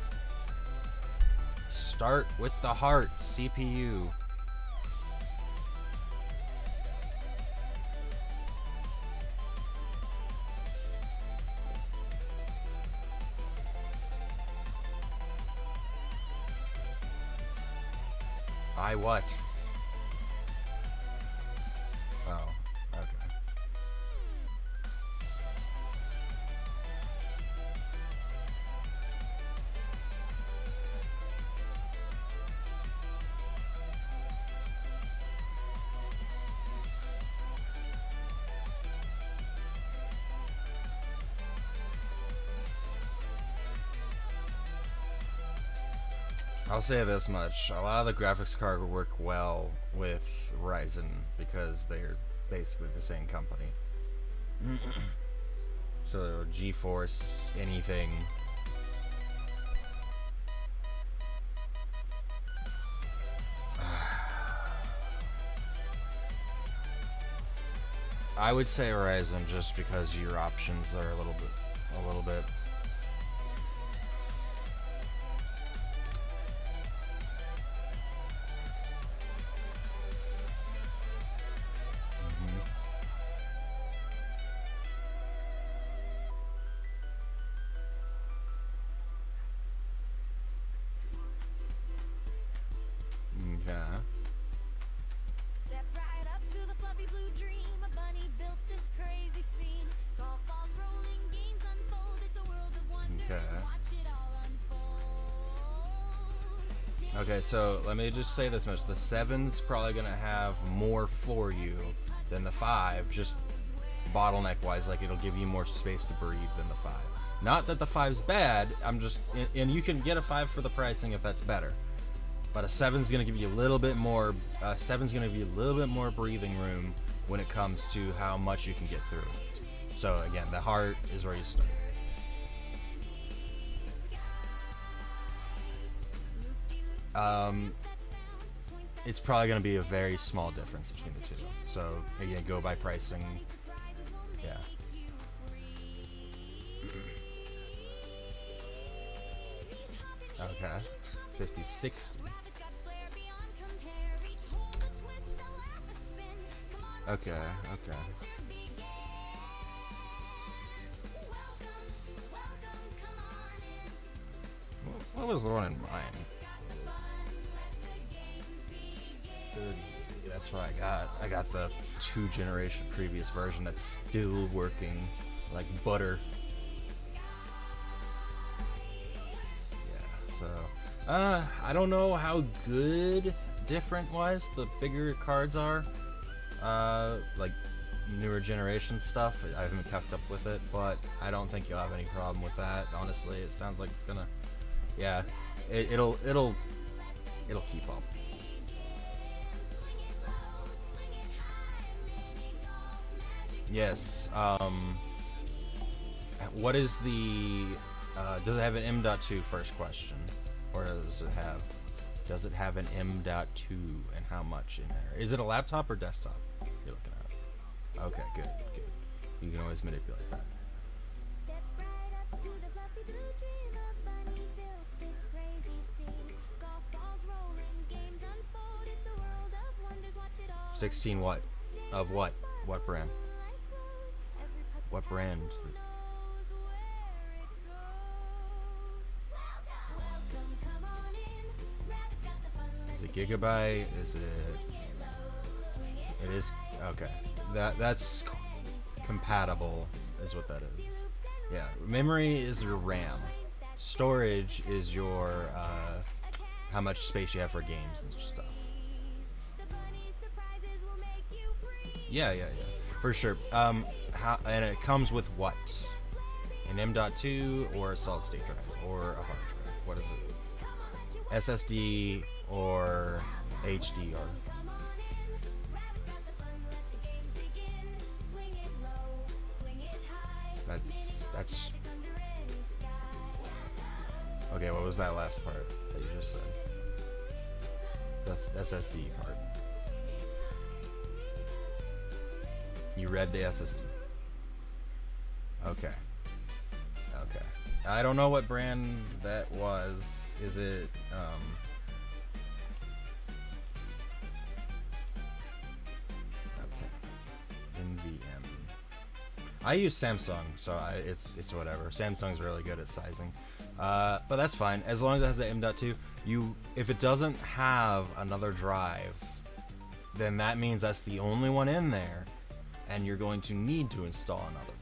Start with the heart. CPU. I what? Oh, okay. I'll say this much. A lot of the graphics card will work well with Ryzen because they're basically the same company. So GeForce, anything. I would say Ryzen just because your options are a little bit. Yeah. Step right up to the fluffy blue dream. A bunny built this crazy scene. Golf balls rolling, games unfold. It's a world of wonders. Okay. Watch it all unfold. Okay, so let me just say this much. The 7's probably going to have more for you than the 5, just bottleneck-wise. Like, it'll give you more space to breathe than the 5. Not that the 5's bad, I'm just... And you can get a 5 for the pricing if that's better. but a 7's gonna give you a little bit more. 7's gonna give you a little bit more breathing room when it comes to how much you can get through. So again, the heart is where you start. It's probably going to be a very small difference between the two. So again, go by pricing. Yeah. Okay. 50, 60. Okay, okay. What was the one in mine? 30. That's what I got. I got the 2 generation previous version that's still working like butter. Yeah, so I don't know how good different wise the bigger cards are. Like newer generation stuff. I haven't kept up with it, but I don't think you'll have any problem with that. Honestly, it sounds like it's gonna, yeah, it'll keep up. Yes. What is the? Does it have an M.2 first question, or does it have an M.2 and how much in there? Is it a laptop or desktop you're looking at? Okay, good, good. You can always manipulate that. Step right up to the fluffy blue dream. A bunny built this crazy scene. Golf balls rolling, games unfold. It's a world of wonders. Watch it all. 16 what? Of what? What brand? What brand? Is it Gigabyte? Is it? It is. Okay. That's compatible, is what that is. Yeah. Memory is your RAM. Storage is your how much space you have for games and stuff. Yeah, yeah, yeah. For sure. And it comes with what? An M.2 or a solid state drive or a hard drive? What is it? SSD or HDR? That's okay. What was that last part that you just said? That's SSD part. You read the SSD. Okay. Okay. I don't know what brand that was. Is it okay. NVM. I use Samsung, so it's whatever. Samsung's really good at sizing. But that's fine as long as it has the M.2. If it doesn't have another drive, then that means that's the only one in there. And you're going to need to install another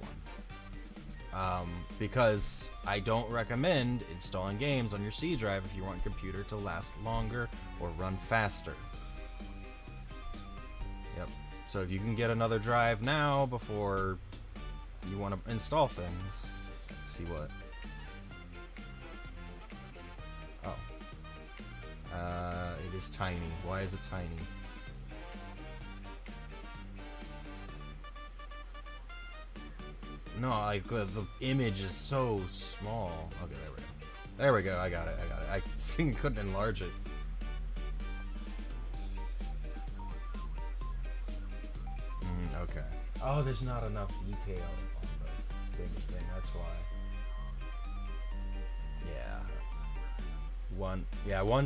one. Because I don't recommend installing games on your C drive if you want your computer to last longer or run faster. Yep. So if you can get another drive now before you want to install things, let's see what. Oh. It is tiny. Why is it tiny? No, like the image is so small. Okay, there we go. There we go. I got it. I couldn't enlarge it. Okay. Oh, there's not enough detail on the thing. That's why. Yeah. 1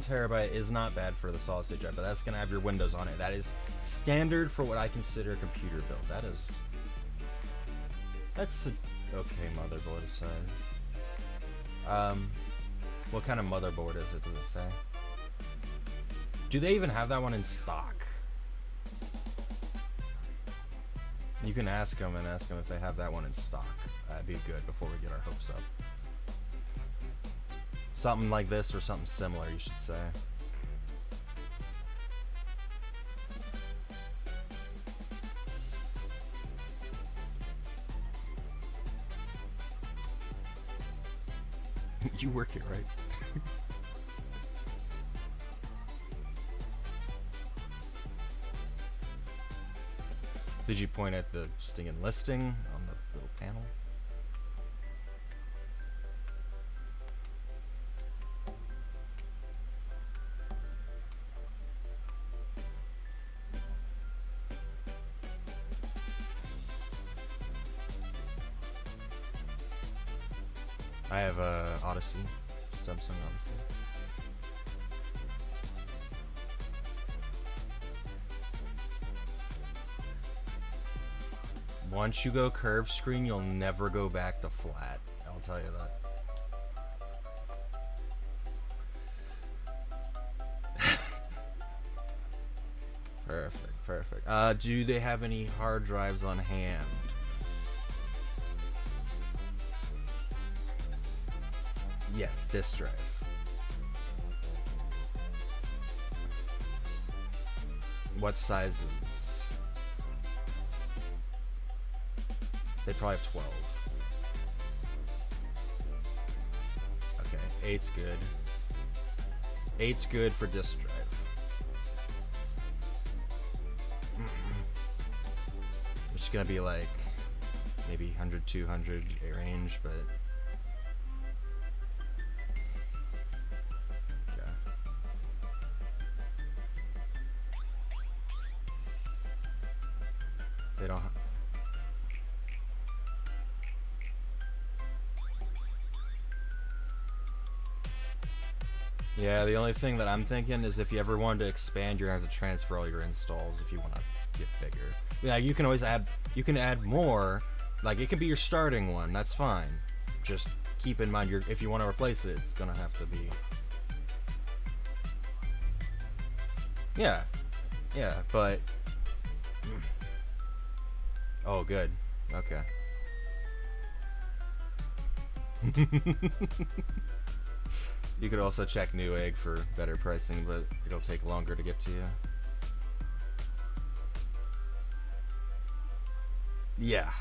terabyte is not bad for the solid state drive, but that's gonna have your Windows on it. That is standard for what I consider a computer build. That's a okay motherboard size. What kind of motherboard is it? Does it say? Do they even have that one in stock? You can ask them if they have that one in stock. That'd be good before we get our hopes up. Something like this or something similar, you should say. You work here, right? Did you point at the stinging listing on the little panel? I have a Odyssey, Samsung Odyssey. Once you go curved screen, you'll never go back to flat. I'll tell you that. Perfect, perfect. Do they have any hard drives on hand? Yes, disk drive. What sizes? They probably have 12. Okay, 8's good. 8's good for disk drive. Which is gonna be like maybe 100, 200 range, but okay. They don't. Yeah, the only thing that I'm thinking is if you ever wanted to expand, you're gonna have to transfer all your installs if you want to get bigger. Yeah, you can always add. You can add more. Like it can be your starting one. That's fine. Just keep in mind, if you want to replace it, it's gonna have to be. Yeah, yeah, but. Oh, good. Okay. You could also check Newegg for better pricing, but it'll take longer to get to you. Yeah.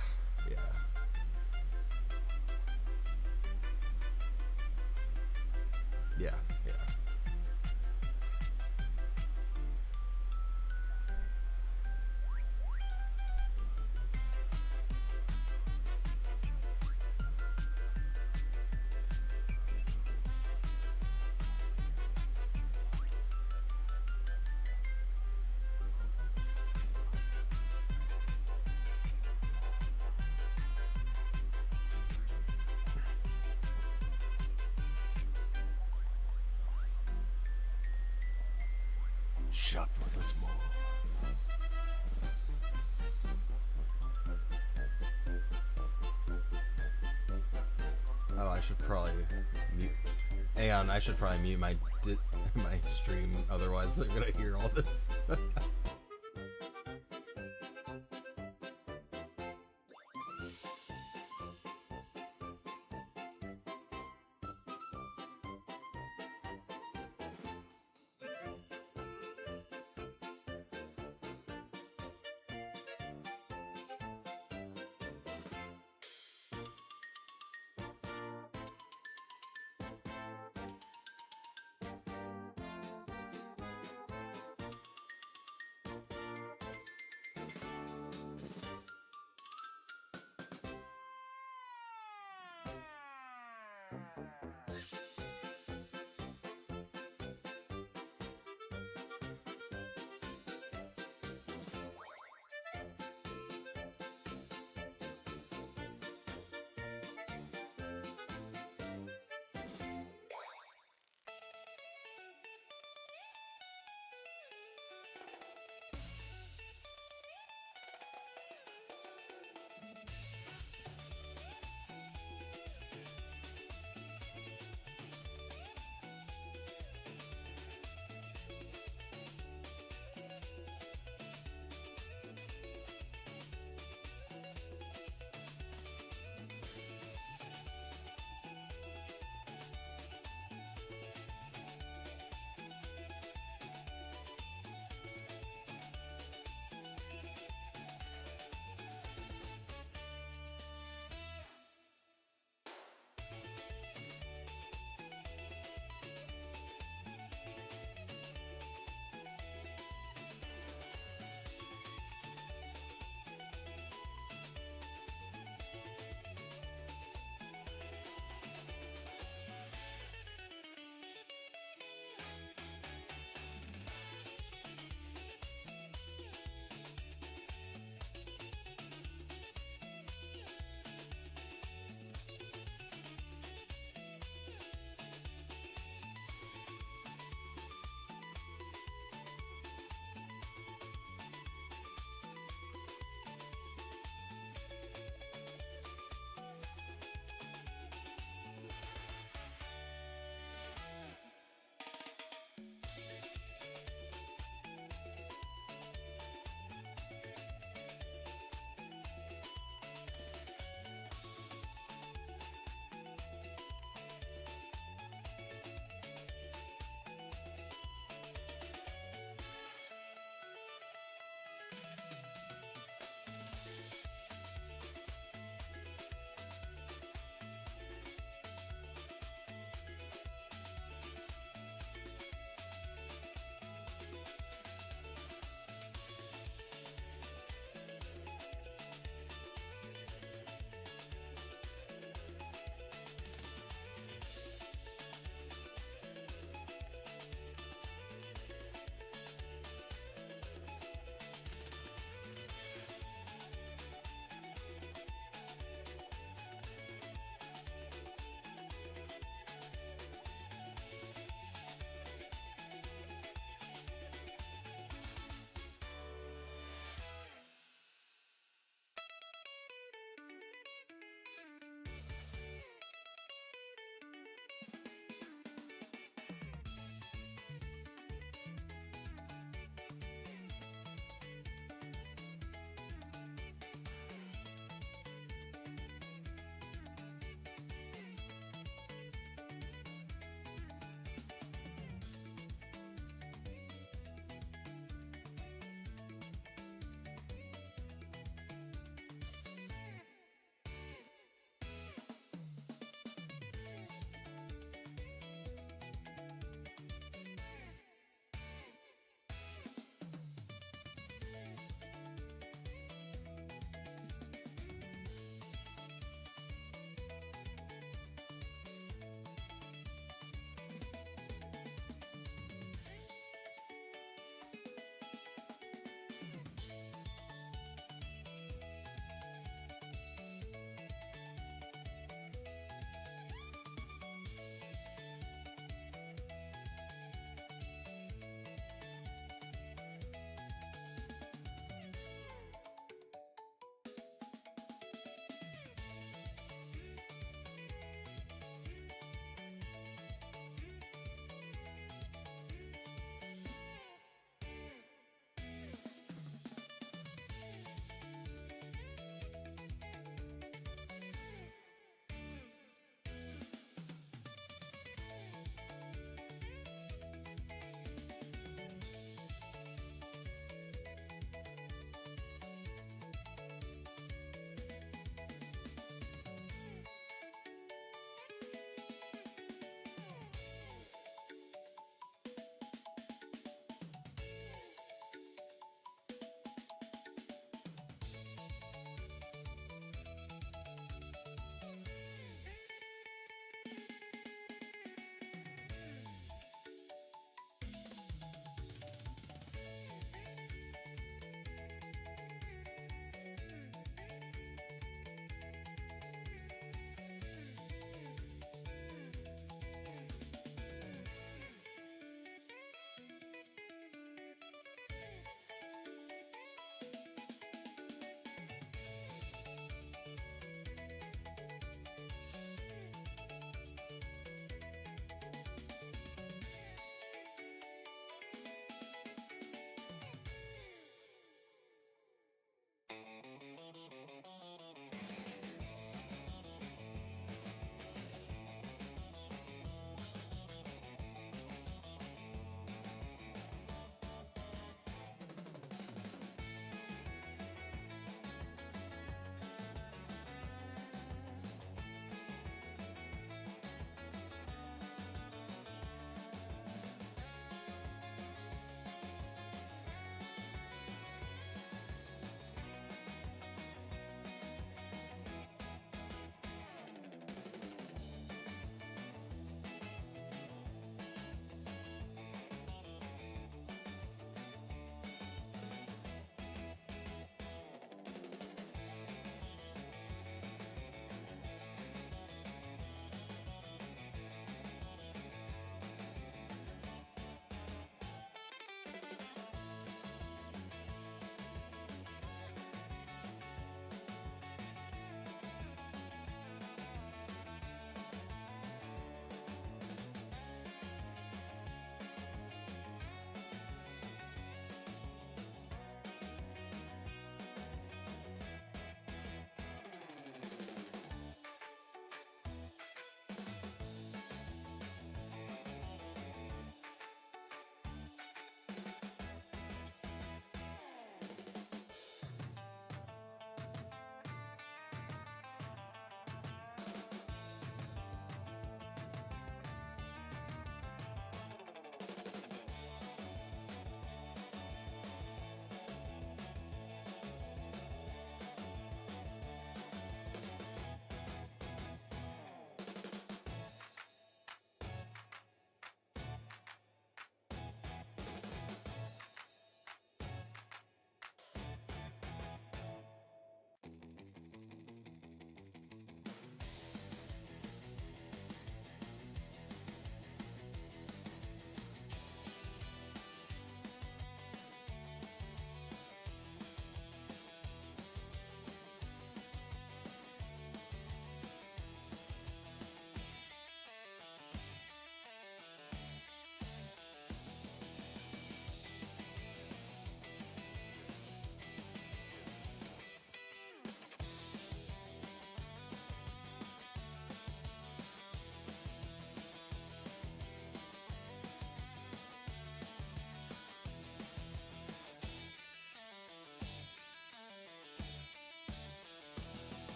Yeah. Yeah. Yeah. Shop with us more. Oh, I should probably mute. Aeon, I should probably mute my my stream, otherwise they're gonna hear all this.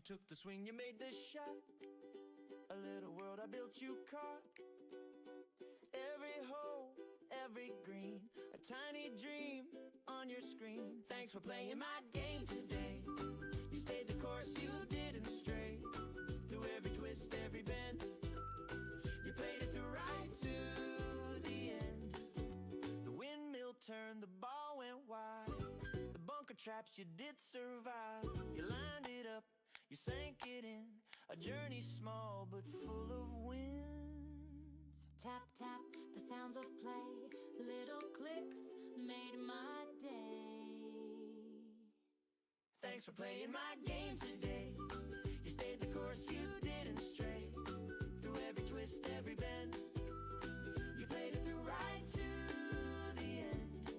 took the swing, you made the shot. A little world I built, you caught. Every hole, every green, a tiny dream on your screen. Thanks for playing my game today. You stayed the course, you didn't stray. Through every twist, every bend, you played it through right to the end. The windmill turned, the ball went wide. The bunker traps, you did survive. You lined it up, you sank it in. A journey small but full of wins. Tap, tap, the sounds of play. Little clicks made my day. Thanks for playing my game today. You stayed the course, you didn't stray. Through every twist, every bend, you played it through right to the end.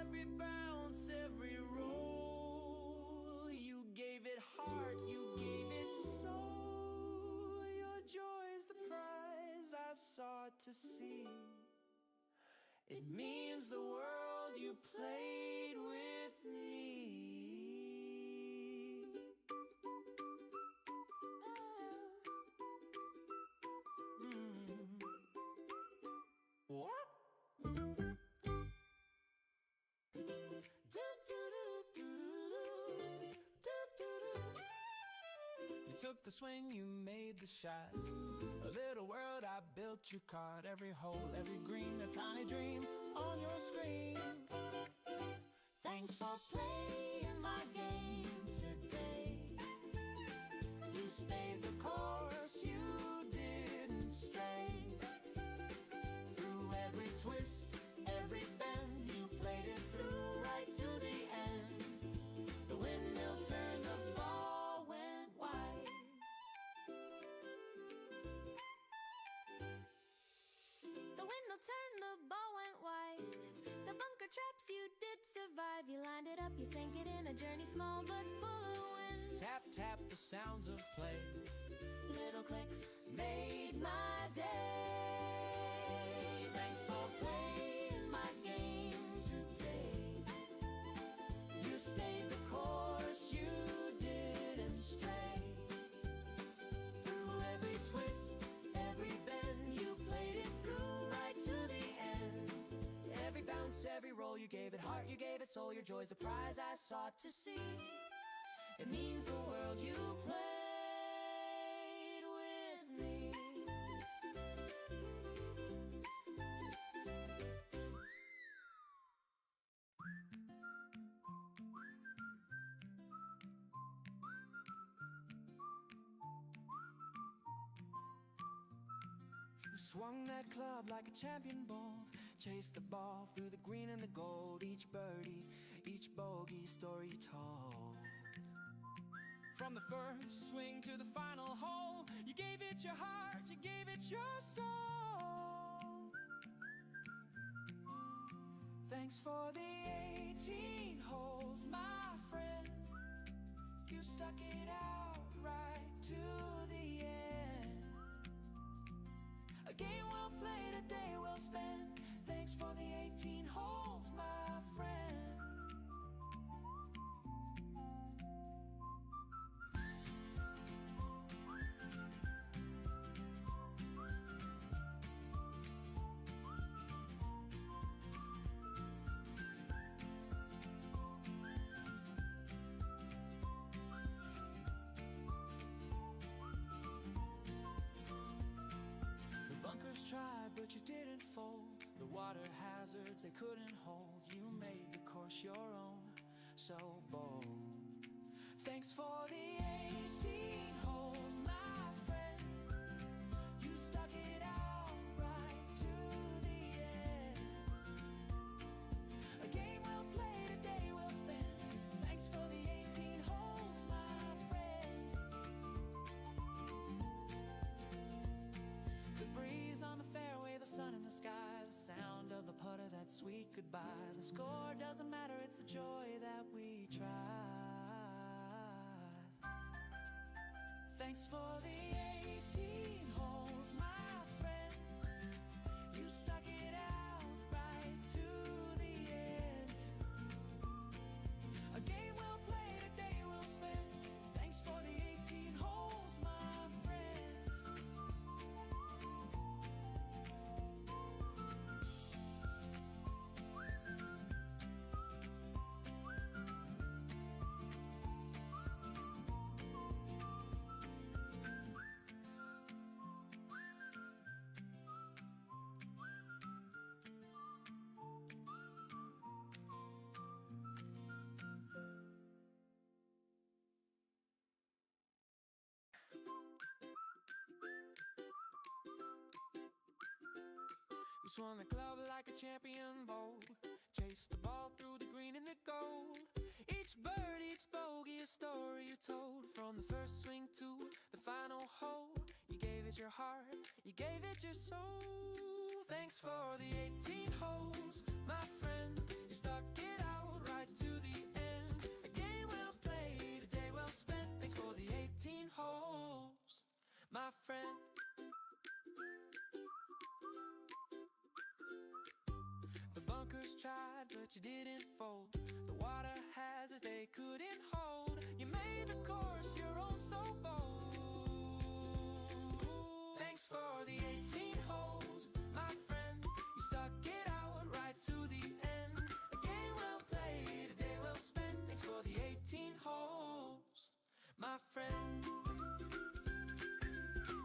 Every bounce, every roll, you gave it heart, you gave it soul. Your joy's the prize I sought to see. It means the world you played with me. What? You took the swing, you made the shot. A little world I built, you caught. Every hole, every green, a tiny dream on your screen. Thanks for playing my game today. You stayed the course, you didn't stray. Through every twist, every bend, you played it through right to the end. The windmill turned, the ball went wide. The windmill turned, the ball went wide. The bunker traps, you did survive. You lined it up, you sank it in. A journey small but full of wind. Tap, tap, the sounds of play. Little clicks made my day. Thanks for playing my game today. You stayed the course, you didn't stray. Through every twist, every bend, you played it through right to the end. Every bounce, every roll, you gave it heart, you gave it soul. Your joy's the prize I sought to see. It means the world you played with me. You swung that club like a champion bold. Chased the ball through the green and the gold. Each birdie, each bogey, story you told. From the first swing to the final hole, you gave it your heart, you gave it your soul. Thanks for the 18 holes, my friend. You stuck it out right to the end. A game well played, a day well spent. Thanks for the 18 holes, my friend. Tried, but you didn't fold. The water hazards they couldn't hold. You made the course your own, so bold. Thanks for the 18 holes, my friend. You stuck it out right to the end. A game well played, a day well spent. Thanks for the 18 holes, my friend. The breeze on the fairway, the sun in the sky, the sound of the putter, that sweet goodbye. The score doesn't matter, it's the joy that we try. Thanks for the 18 holes, my friend. You stuck it out right to the end. A game well played, a day well spent. Swung the club like a champion bold. Chased the ball through the green and the gold. Each bird, each bogey, a story you told. From the first swing to the final hole, you gave it your heart, you gave it your soul. Thanks for the 18 holes, my friend. You stuck it out right to the end. A game well played, a day well spent. Thanks for the 18 holes, my friend. The bunkers tried, but you didn't fold. The water hazards they couldn't hold. You made the course your own, so bold. Thanks for the 18 holes, my friend. You stuck it out right to the end. A game well played, a day well spent. Thanks for the 18 holes, my friend.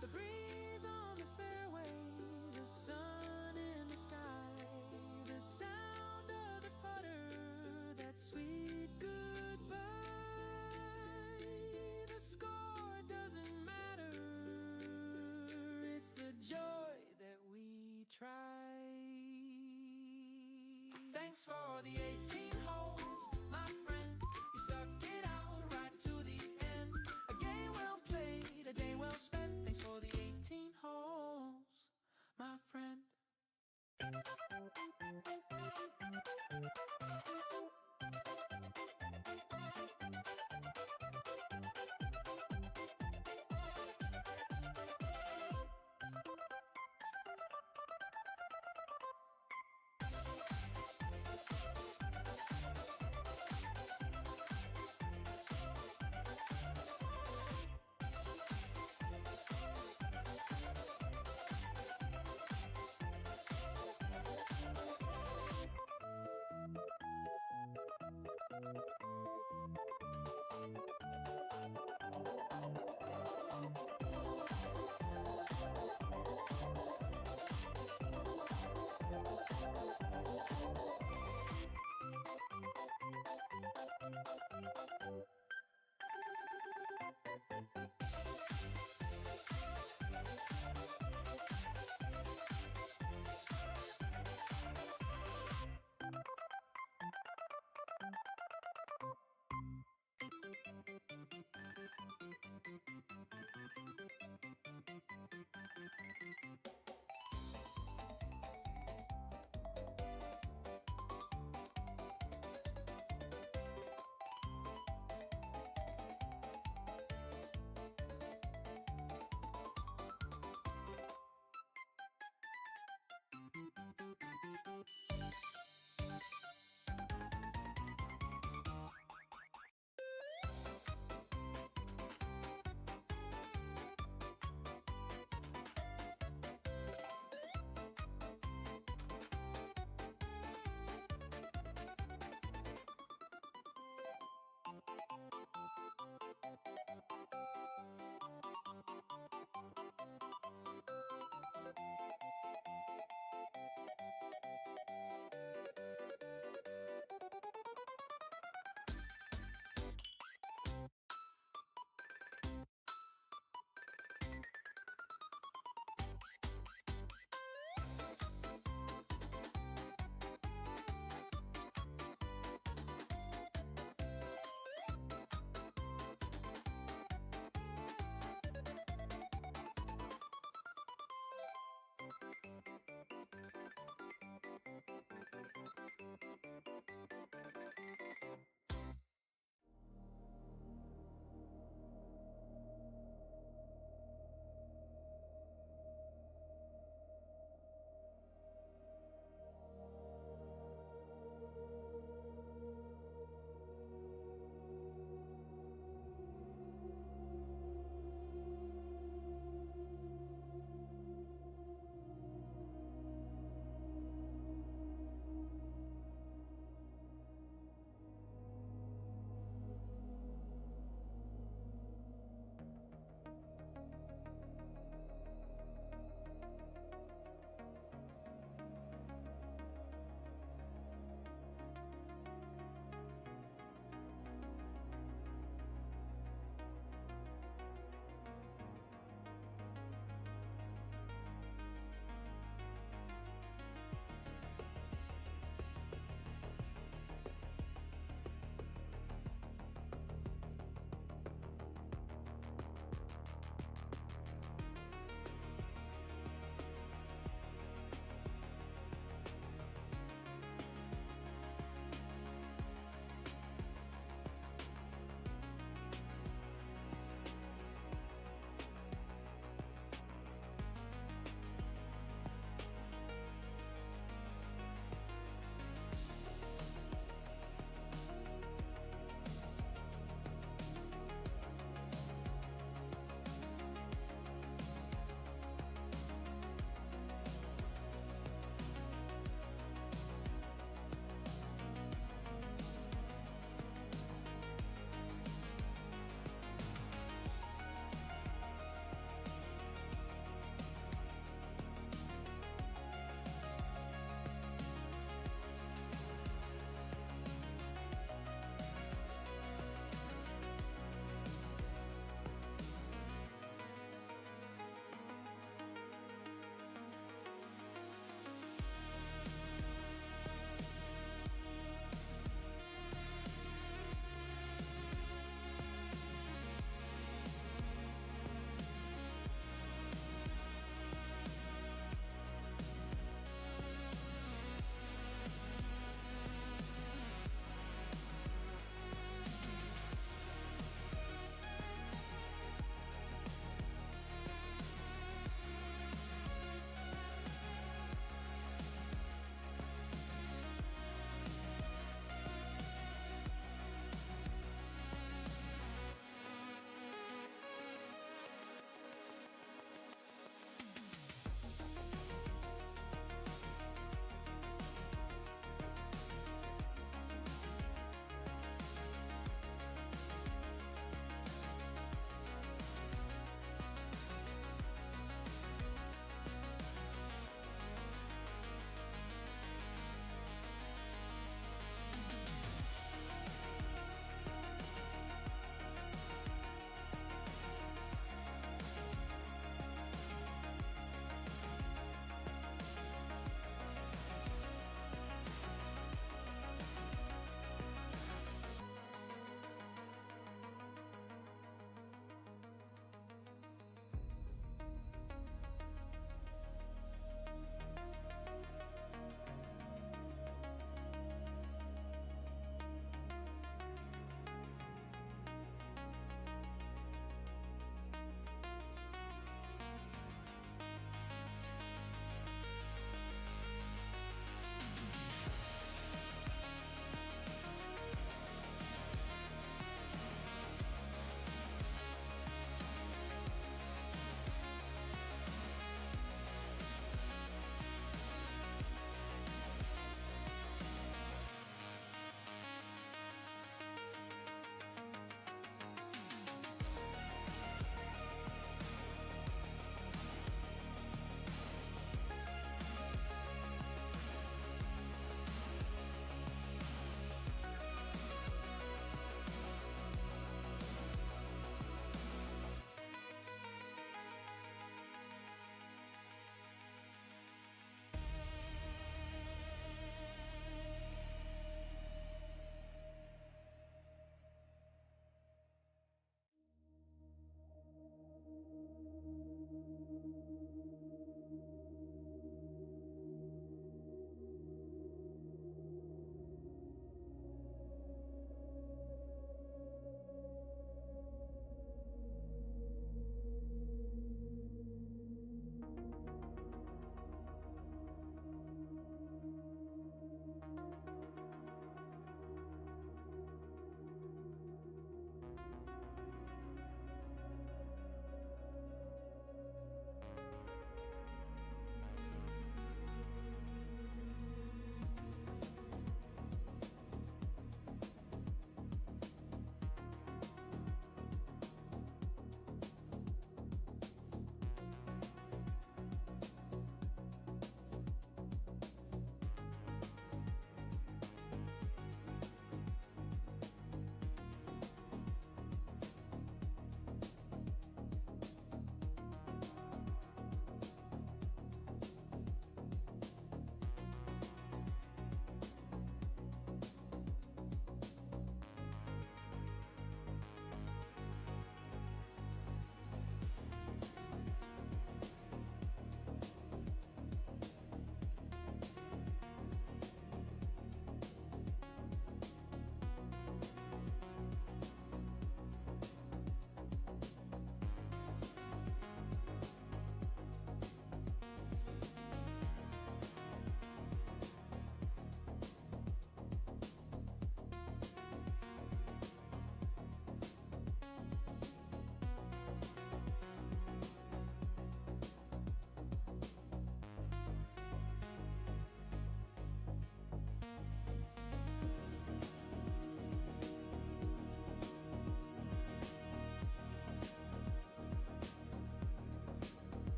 The breeze on the fairway, the sun in the sky, the sound of the putter, that sweet goodbye. The score doesn't matter, it's the joy that we try. Thanks for the 18 holes, my friend. You stuck it out right to the end. A game well played, a day well spent. Thanks for the 18 holes, my friend.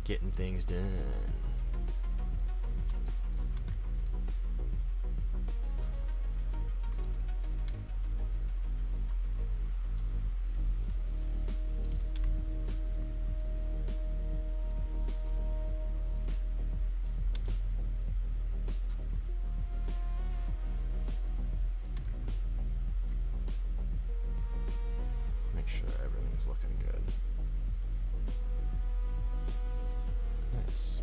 Getting things done. Make sure everything's looking good. Nice.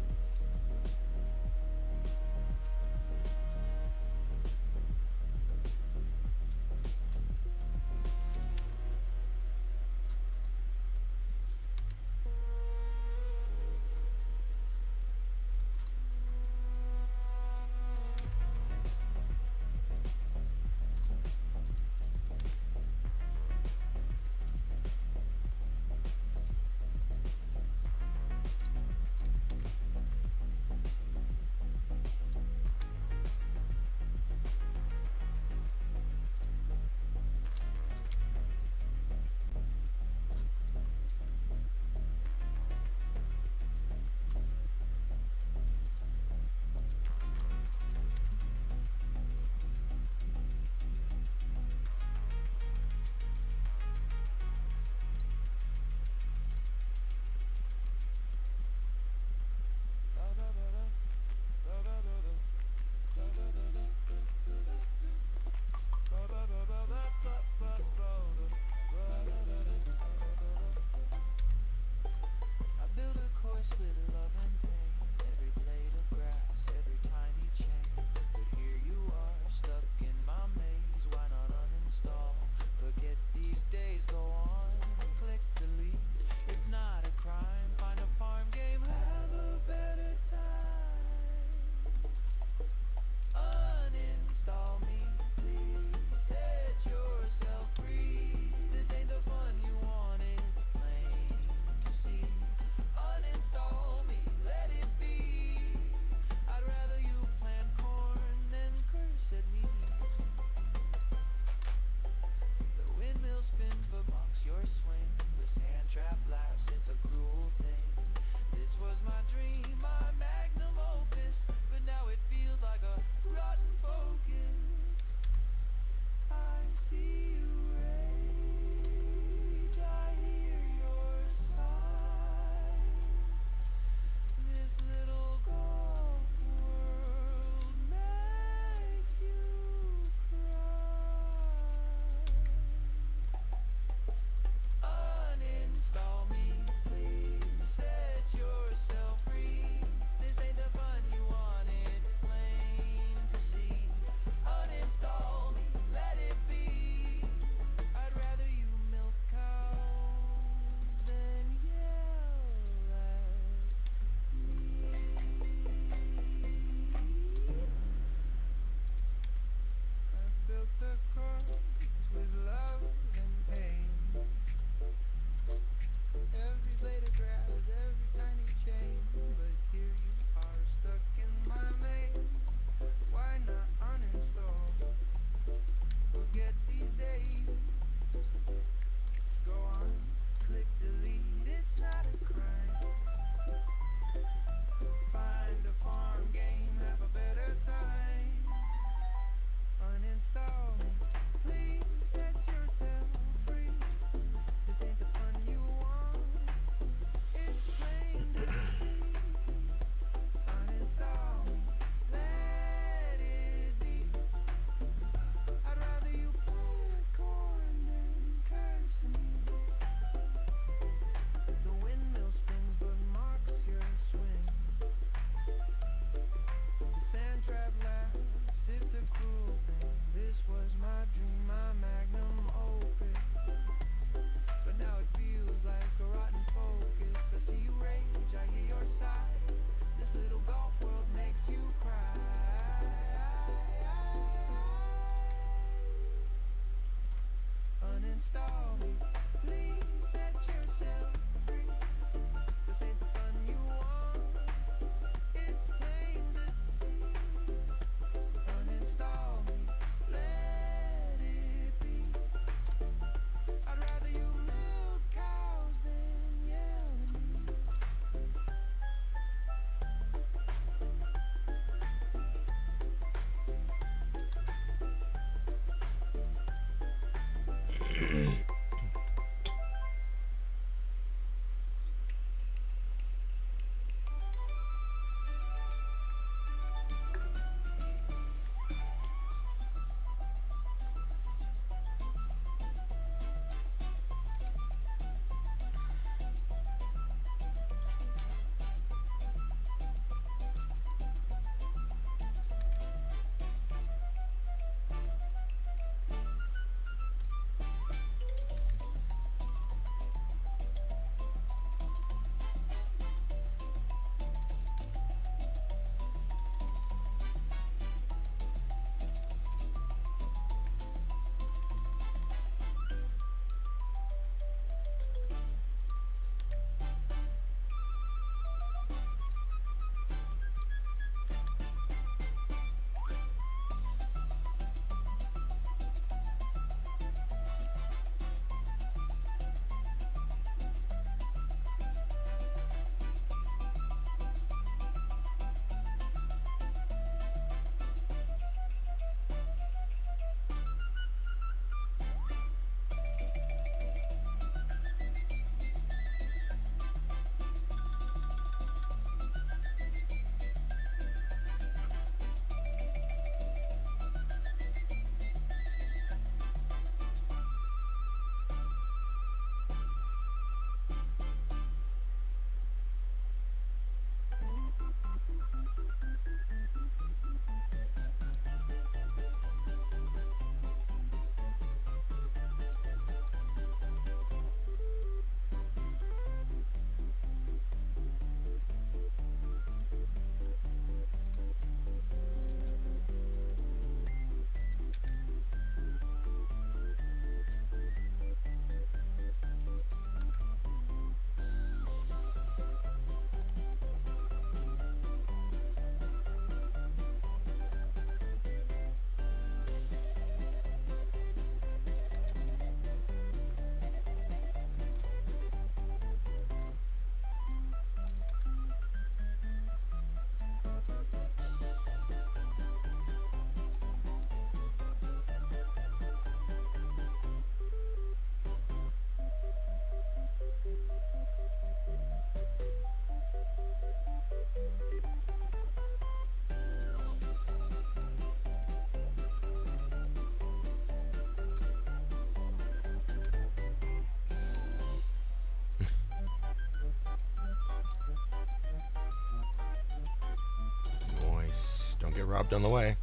get robbed on the way.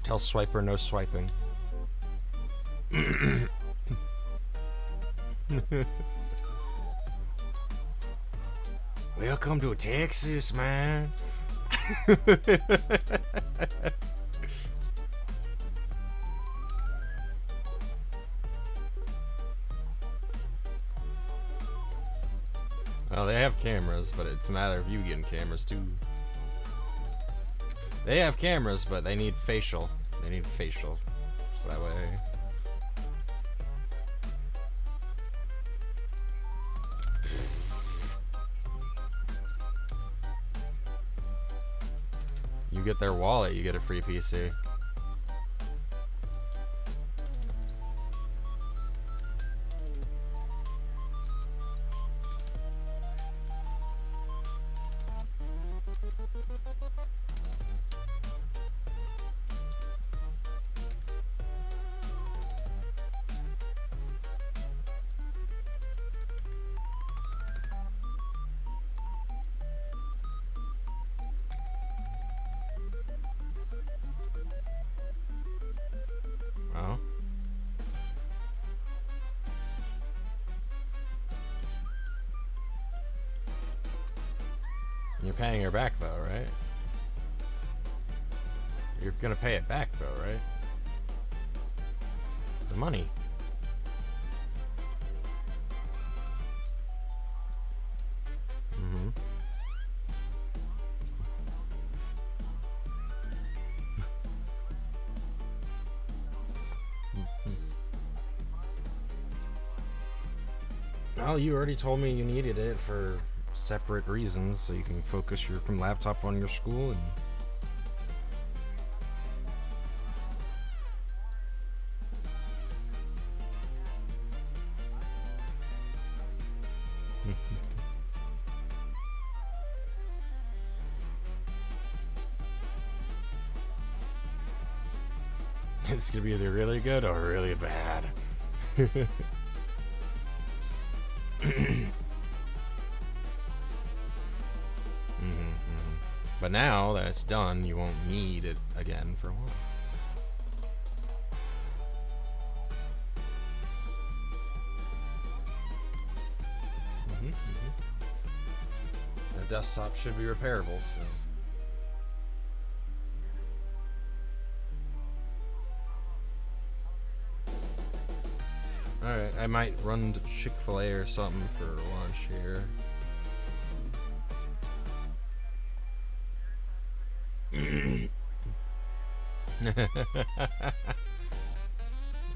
Tell swiper no swiping. Welcome to Texas, man. Well, they have cameras, but it's a matter of you getting cameras too. They have cameras, but they need facial. They need facial. So that way. You get their wallet, you get a free PC. Oh. You're paying her back though, right? You're gonna pay it back though, right? The money. Mm-hmm. Oh, you already told me you needed it for separate reasons, so you can focus your laptop on your school and. It's gonna be either really good or really bad. But now that it's done, you won't need it again for a while. The desktop should be repairable, so. Alright, I might run to Chick-fil-A or something for lunch here.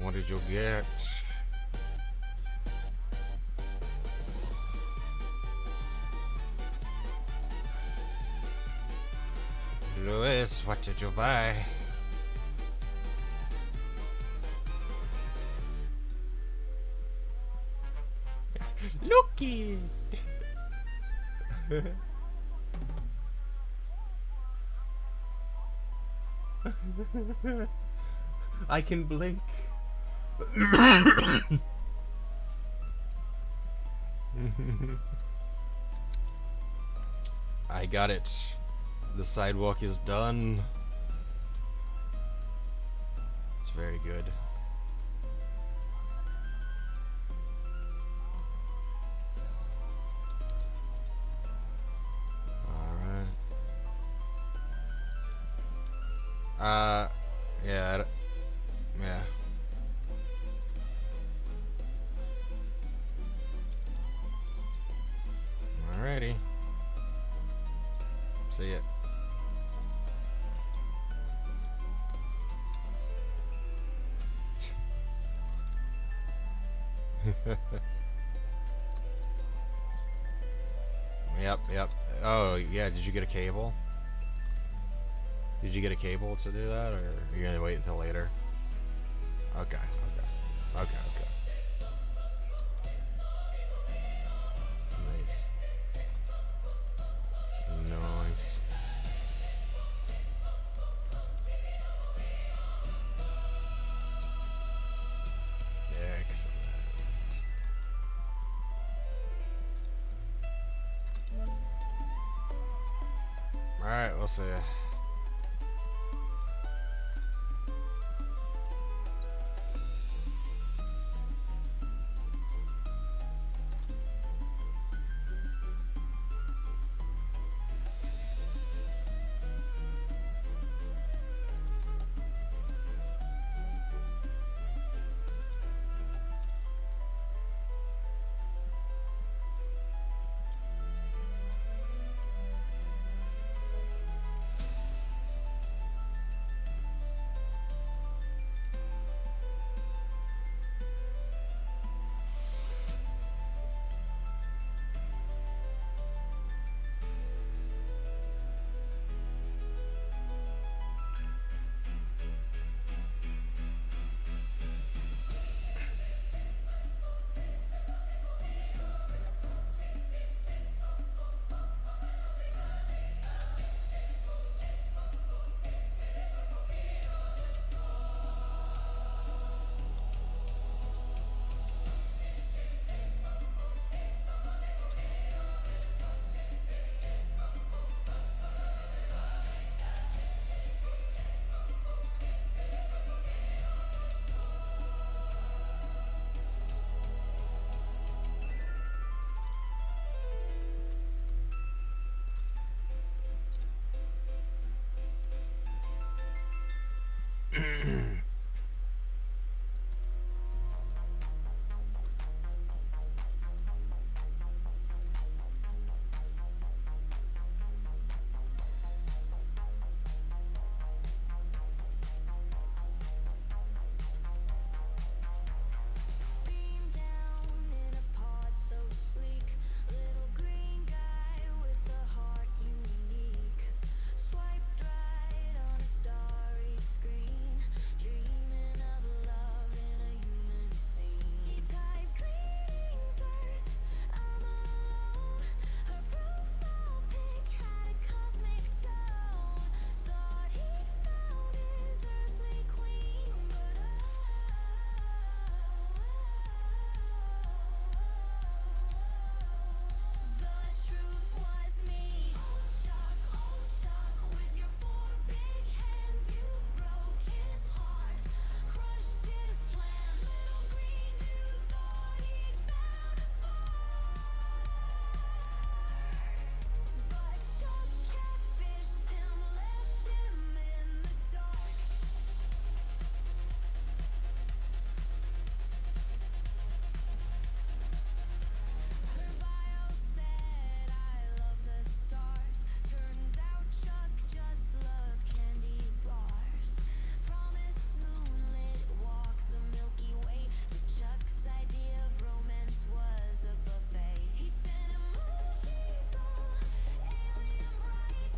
What did you get? Louis, what did you buy? Looky! I can blink. I got it. The sidewalk is done. It's very good. Yeah. Yeah. Alrighty. See ya. Yep. Oh, yeah, did you get a cable? Did you get a cable to do that, or are you gonna wait until later? Okay. Nice. Excellent. Alright, we'll see ya. Beam down in a pod so sleek, little green guy with a heart unique. Swiped right on a starry screen, dreaming of love in a human scene. He typed greetings Earth, I'm alone. Her profile pic had a cosmic tone. Thought he found his earthly queen, but the truth was me. Oh Chuck, with your four big hands, you broke his heart, crushed his plans. Little green dude thought he'd found a spark, but Chuck catfished him, left him in the dark. Her bio said, I love the stars. Turns out Chuck just loved candy bars. Promised moonlit walks a Milky Way, but Chuck's idea of romance was a buffet. He sent emojis all alien bright.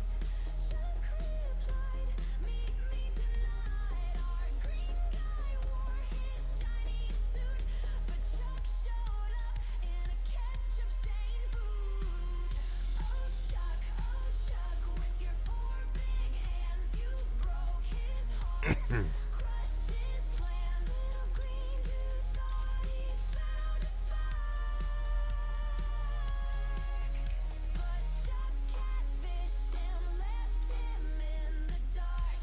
Chuck replied, meet me tonight. Our green guy wore his shiny suit, but Chuck showed up in a ketchup-stained boot. Oh Chuck, with your four big hands, you broke his heart, crushed his plans. Little green dude thought he'd found a spark, but Chuck catfished him, left him in the dark.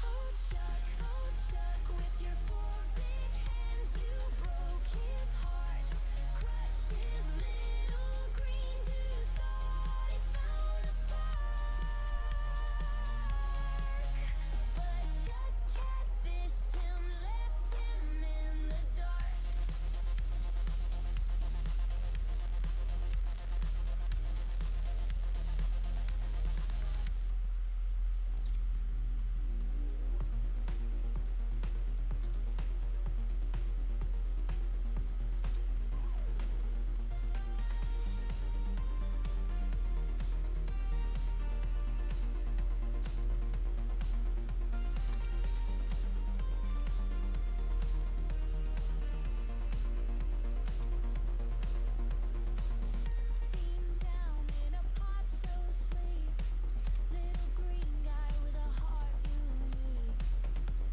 Oh Chuck, with your four big hands, you broke his heart, crushed his little green dude thought he found a spark, but Chuck catfished him, left him in the dark. Beam down in a pod so sleek, little green guy with a heart unique.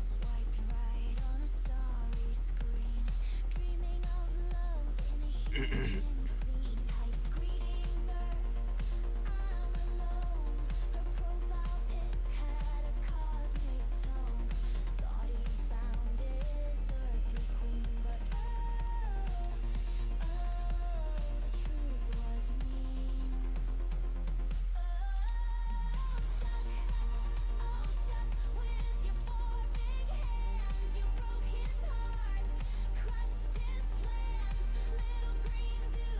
Swiped right on a starry screen, dreaming of love in a human scene. Typed greetings Earth, I'm alone. Her profile pic had a cosmic tone. Thought he found his earthly queen, but the truth was mean. Oh Chuck, with your four big hands, you broke his heart, crushed his plans. Little green dude